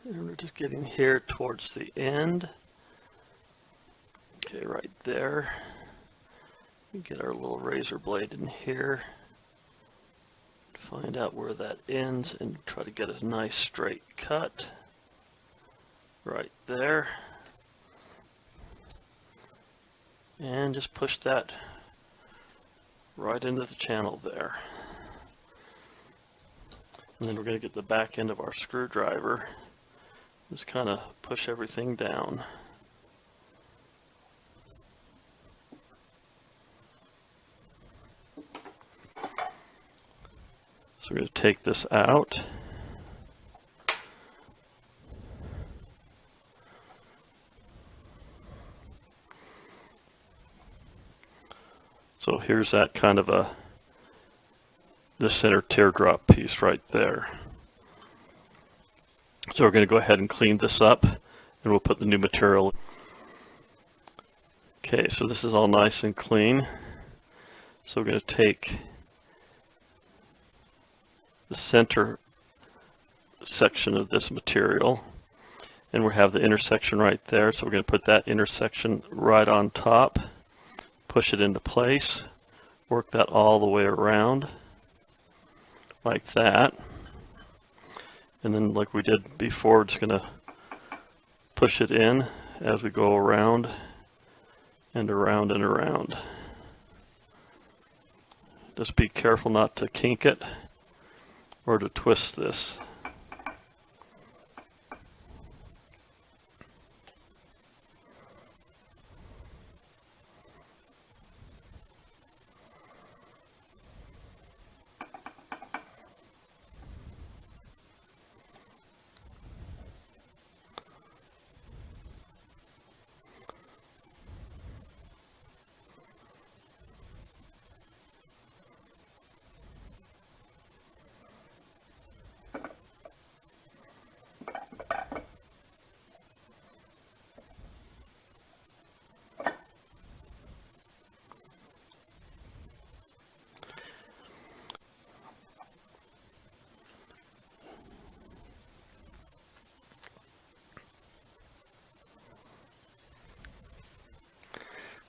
And we're just getting here towards the end. Okay, right there. We get our little razor blade in here. Find out where that ends and try to get a nice straight cut. Right there. And just push that right into the channel there. And then we're going to get the back end of our screwdriver. Just kind of push everything down. So we're going to take this out. So here's that kind of the center teardrop piece right there. So we're going to go ahead and clean this up, and we'll put the new material. Okay, so this is all nice and clean. So we're going to take the center section of this material, and we have the intersection right there. So we're going to put that intersection right on top, push it into place, work that all the way around like that. And then like we did before, just going to push it in as we go around and around and around. Just be careful not to kink it or to twist this.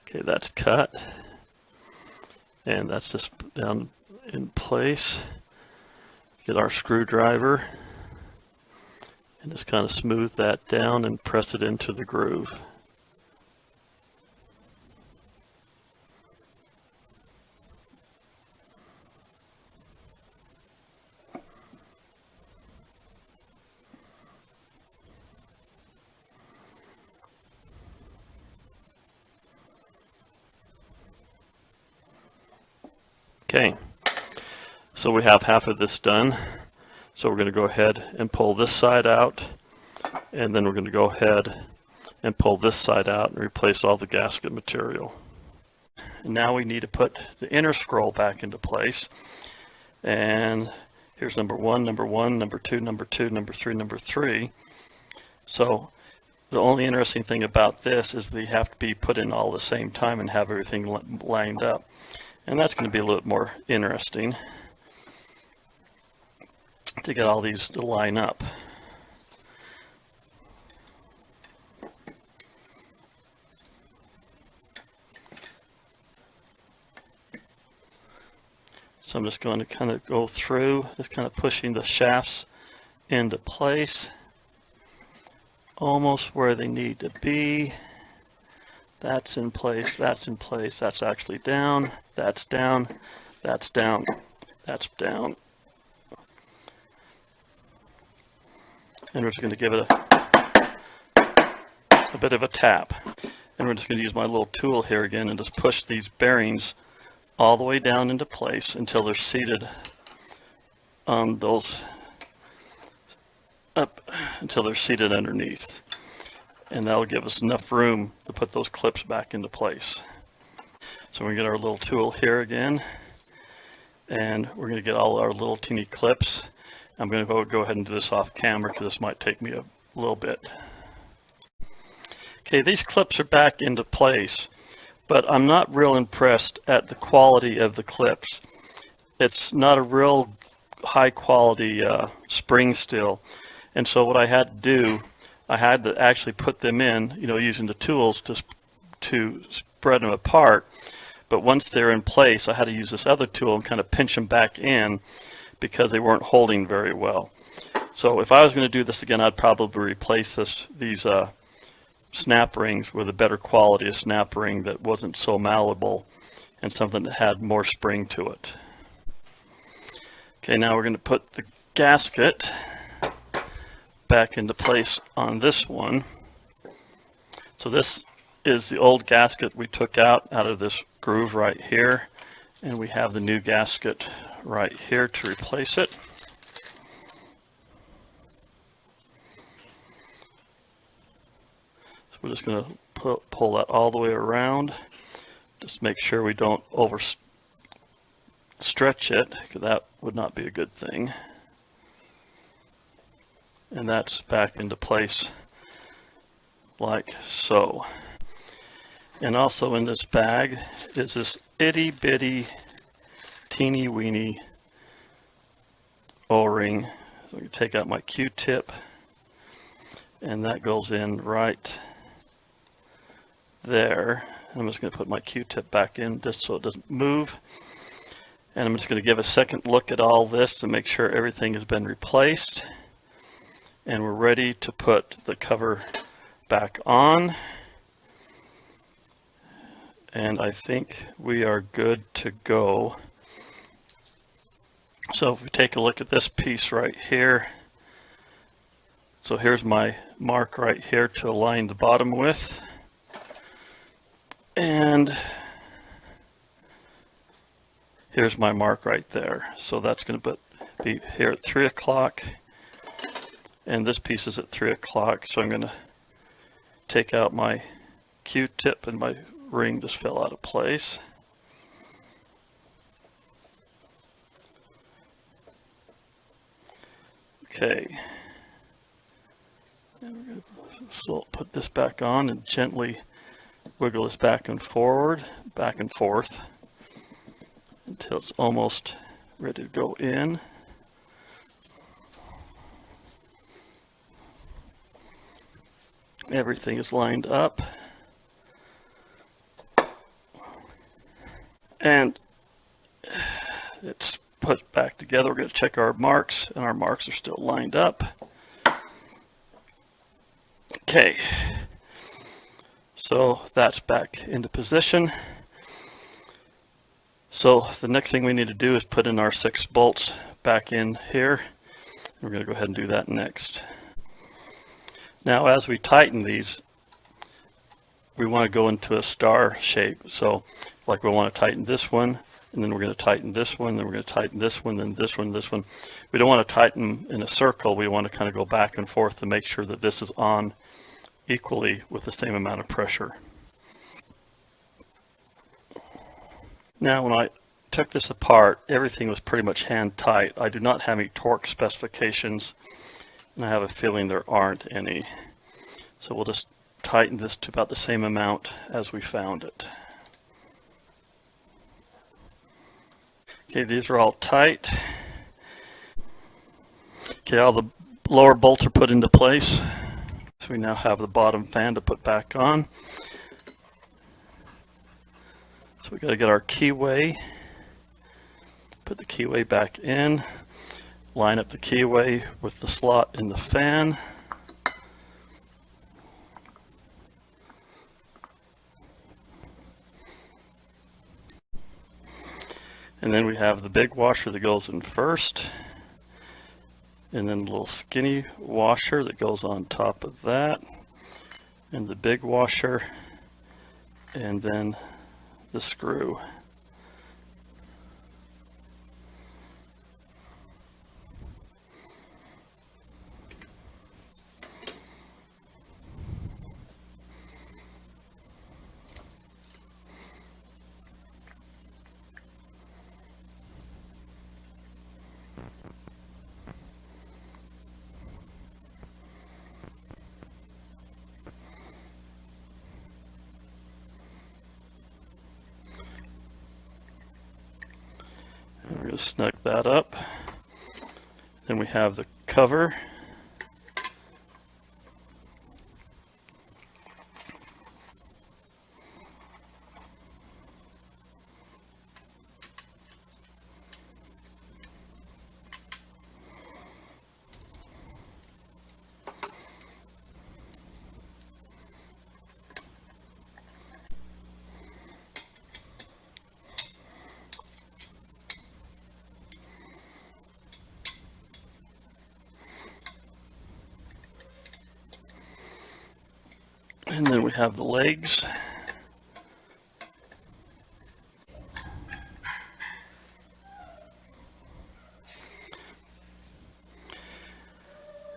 Okay, that's cut. And that's just down in place. Get our screwdriver and just kind of smooth that down and press it into the groove. Okay, so we have half of this done. So we're going to go ahead and pull this side out, and then we're going to go ahead and pull this side out and replace all the gasket material. And now we need to put the inner scroll back into place. And here's number one, number two, number 3, number 3. So the only interesting thing about this is they have to be put in all at the same time and have everything lined up. And that's going to be a little bit more interesting to get all these to line up. So I'm just going to kind of go through, just kind of pushing the shafts into place, almost where they need to be. That's in place, that's in place, that's actually down, that's down, that's down, that's down. And we're just going to give it a bit of a tap. And we're just going to use my little tool here again and just push these bearings all the way down into place until they're seated on those, up until they're seated underneath. And that'll give us enough room to put those clips back into place. So we're going to get our little tool here again, and we're going to get all our little teeny clips. I'm going to go ahead and do this off camera because this might take me a little bit. Okay, these clips are back into place, but I'm not real impressed at the quality of the clips. It's not a real high quality spring still, and so what I had to do, I had to actually put them in, using the tools to spread them apart. But once they're in place, I had to use this other tool and kind of pinch them back in because they weren't holding very well. So if I was going to do this again, I'd probably replace these snap rings with a better quality of snap ring that wasn't so malleable and something that had more spring to it. Okay, now we're going to put the gasket back into place on this one. So this is the old gasket we took out of this groove right here, and we have the new gasket right here to replace it. So we're just going to pull that all the way around. Just make sure we don't overstretch it, because that would not be a good thing. And that's back into place like so. And also in this bag is this itty bitty teeny weeny O-ring. So I'm going to take out my Q-tip, and that goes in right there. I'm just going to put my Q-tip back in just so it doesn't move. And I'm just going to give a second look at all this to make sure everything has been replaced. And we're ready to put the cover back on. And I think we are good to go. So if we take a look at this piece right here. So here's my mark right here to align the bottom with. And here's my mark right there. So that's going to be here at 3 o'clock. And this piece is at 3 o'clock, so I'm going to take out my Q-tip, and my ring just fell out of place. Okay. And we're going to put this back on and gently wiggle this back and forth, until it's almost ready to go in. Everything is lined up. And it's put back together. We're going to check our marks, and our marks are still lined up. Okay, so that's back into position. So the next thing we need to do is put in our 6 bolts back in here. We're going to go ahead and do that next. Now as we tighten these, we want to go into a star shape. So like we want to tighten this one, and then we're going to tighten this one, then we're going to tighten this one, then this one, this one. We don't want to tighten in a circle. We want to kind of go back and forth to make sure that this is on equally with the same amount of pressure. Now when I took this apart, everything was pretty much hand tight. I do not have any torque specifications, and I have a feeling there aren't any. So we'll just tighten this to about the same amount as we found it. Okay, these are all tight. Okay, all the lower bolts are put into place. So we now have the bottom fan to put back on. So we got to get our keyway, put the keyway back in, line up the keyway with the slot in the fan. And then we have the big washer that goes in first, and then the little skinny washer that goes on top of that, and the big washer, and then the screw. We're going to snug that up. Then we have the cover. And then we have the legs.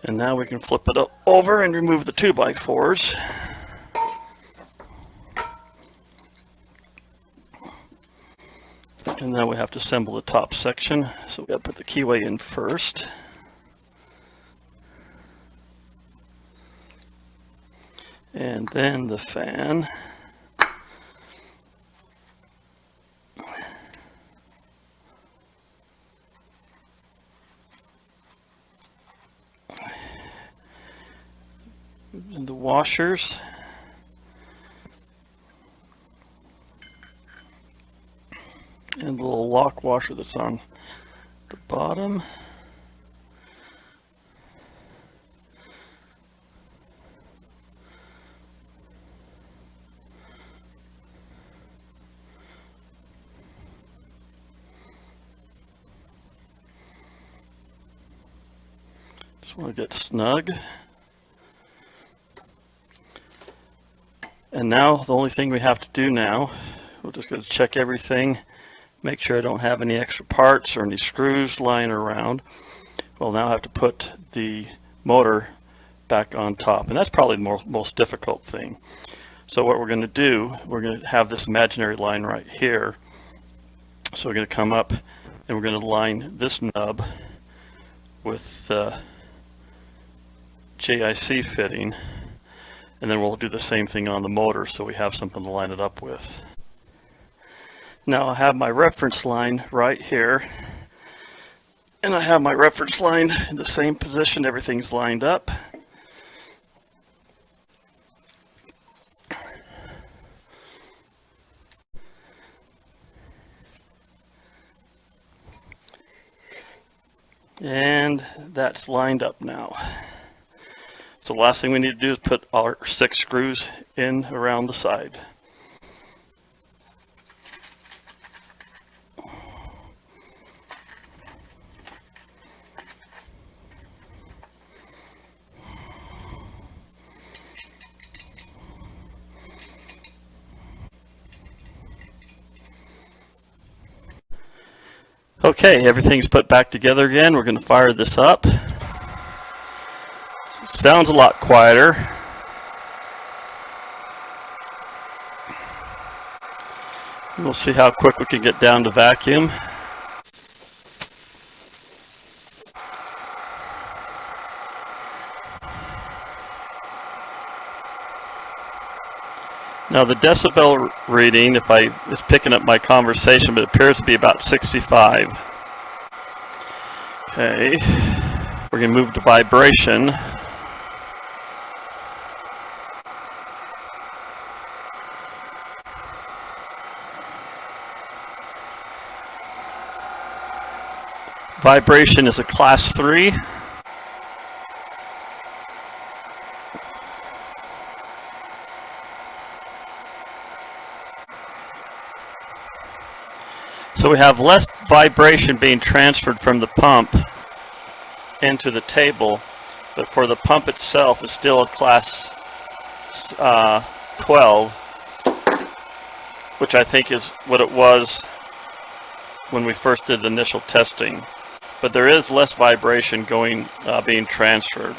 And now we can flip it over and remove the 2x4s. And now we have to assemble the top section. So we got to put the keyway in first. And then the fan. And the washers. And the little lock washer that's on the bottom. Just want to get snug. And now the only thing we have to do now, we're just going to check everything, make sure I don't have any extra parts or any screws lying around. We'll now have to put the motor back on top, and that's probably the most difficult thing. So what we're going to do, we're going to have this imaginary line right here. So we're going to come up and we're going to line this nub with the JIC fitting, and then we'll do the same thing on the motor so we have something to line it up with. Now I have my reference line right here, and I have my reference line in the same position. Everything's lined up. And that's lined up now. So the last thing we need to do is put our 6 screws in around the side. Okay, everything's put back together again. We're going to fire this up. Sounds a lot quieter. We'll see how quick we can get down to vacuum. Now the decibel reading, if I is picking up my conversation, but it appears to be about 65. Okay, we're going to move to vibration. Vibration is a class 3. So we have less vibration being transferred from the pump into the table, but for the pump itself, it's still a class 12, which I think is what it was when we first did the initial testing. But there is less vibration being transferred.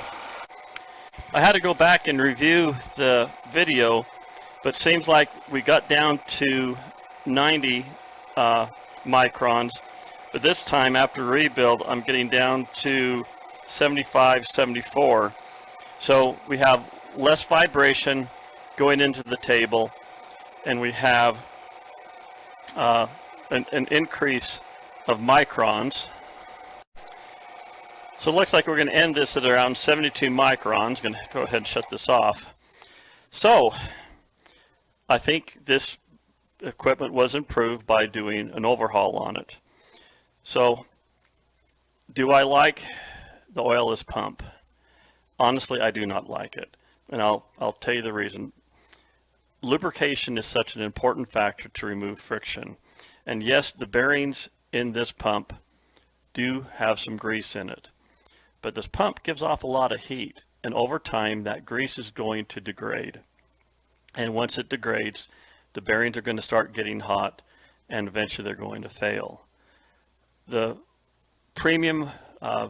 I had to go back and review the video, but it seems like we got down to 90 microns, but this time after rebuild I'm getting down to 75, 74. So we have less vibration going into the table, and we have an increase of microns. So it looks like we're going to end this at around 72 microns. Going to go ahead and shut this off. So I think this equipment was improved by doing an overhaul on it. So do I like the oilless pump? Honestly, I do not like it, and I'll tell you the reason. Lubrication is such an important factor to remove friction, and yes, the bearings in this pump do have some grease in it, but this pump gives off a lot of heat, and over time that grease is going to degrade, and once it degrades, the bearings are going to start getting hot, and eventually they're going to fail. The premium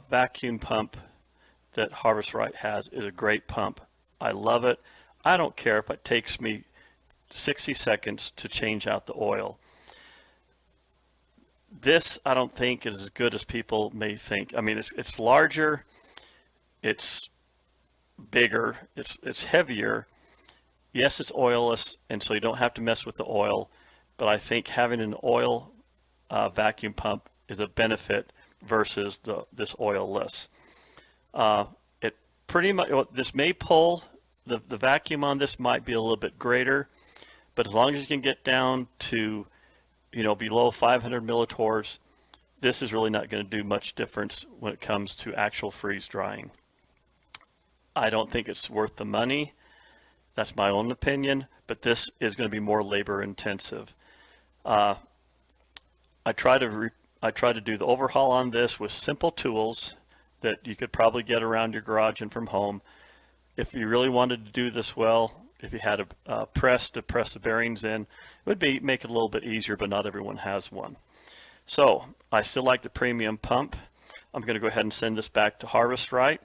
vacuum pump that Harvest-Right has is a great pump. I love it. I don't care if it takes me 60 seconds to change out the oil. This, I don't think, is as good as people may think. I mean, it's larger, it's bigger, it's heavier. Yes, it's oilless, and so you don't have to mess with the oil, but I think having an oil vacuum pump is a benefit versus this oilless. It pretty much, this may pull, the vacuum on this might be a little bit greater, but as long as you can get down to, below 500 millitorrs, this is really not going to do much difference when it comes to actual freeze drying. I don't think it's worth the money. That's my own opinion, but this is going to be more labor intensive. I try to do the overhaul on this with simple tools that you could probably get around your garage and from home. If you really wanted to do this well, if you had a press to press the bearings in, it would make it a little bit easier, but not everyone has one. So I still like the premium pump. I'm going to go ahead and send this back to Harvest-Right.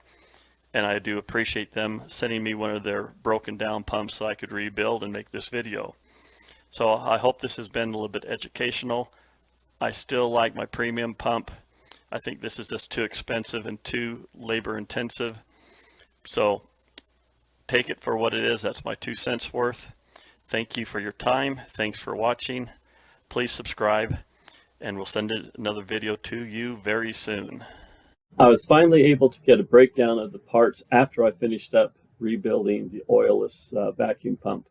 And I do appreciate them sending me one of their broken down pumps so I could rebuild and make this video. So I hope this has been a little bit educational. I still like my premium pump. I think this is just too expensive and too labor intensive. So take it for what it is. That's my 2 cents worth. Thank you for your time. Thanks for watching. Please subscribe, and we'll send another video to you very soon. I was finally able to get a breakdown of the parts after I finished up rebuilding the oilless vacuum pump.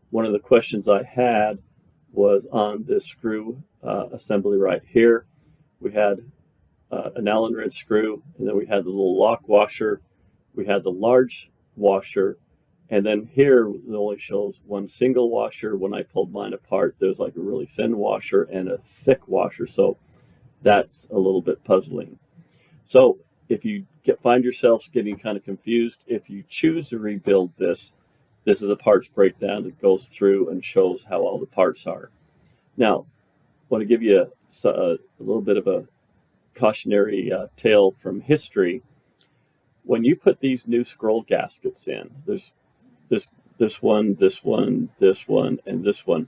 One of the questions I had was on this screw assembly right here. We had an Allen wrench screw, and then we had the little lock washer. We had the large washer, and then here it only shows one single washer. When I pulled mine apart, there's like a really thin washer and a thick washer, so that's a little bit puzzling. So if you find yourself getting kind of confused, if you choose to rebuild this, this is a parts breakdown that goes through and shows how all the parts are. Now, I want to give you a little bit of a cautionary tale from history. When you put these new scroll gaskets in, there's this one, this one, this one, and this one.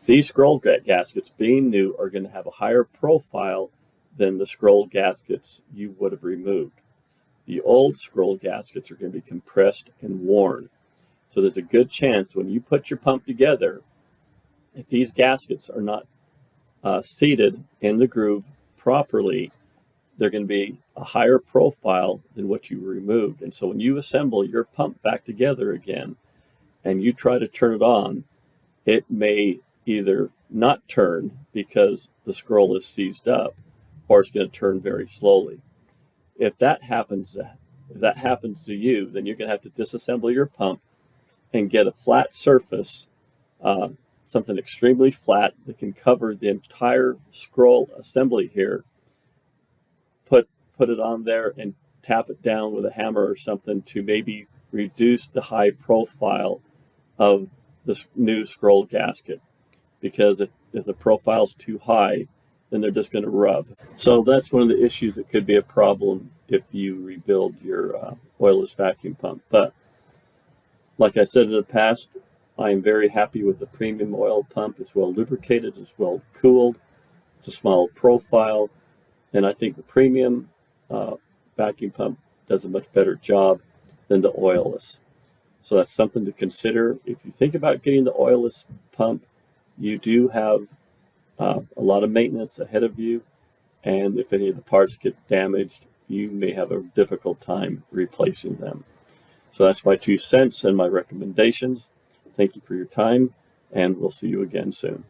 These scroll gaskets, being new, are going to have a higher profile than the scroll gaskets you would have removed. The old scroll gaskets are going to be compressed and worn. So there's a good chance when you put your pump together, if these gaskets are not seated in the groove properly, they're going to be a higher profile than what you removed. And so when you assemble your pump back together again and you try to turn it on, it may either not turn because the scroll is seized up, or it's going to turn very slowly. If that happens to you, then you're going to have to disassemble your pump and get a flat surface, something extremely flat that can cover the entire scroll assembly here. Put it on there and tap it down with a hammer or something to maybe reduce the high profile of the new scroll gasket. Because if the profile's too high, then they're just going to rub. So that's one of the issues that could be a problem if you rebuild your oilless vacuum pump. But like I said in the past, I am very happy with the premium oil pump. It's well lubricated, it's well cooled, it's a small profile, and I think the premium vacuum pump does a much better job than the oilless. So that's something to consider. If you think about getting the oilless pump, you do have a lot of maintenance ahead of you, and if any of the parts get damaged, you may have a difficult time replacing them. So that's my 2 cents and my recommendations. Thank you for your time, and we'll see you again soon.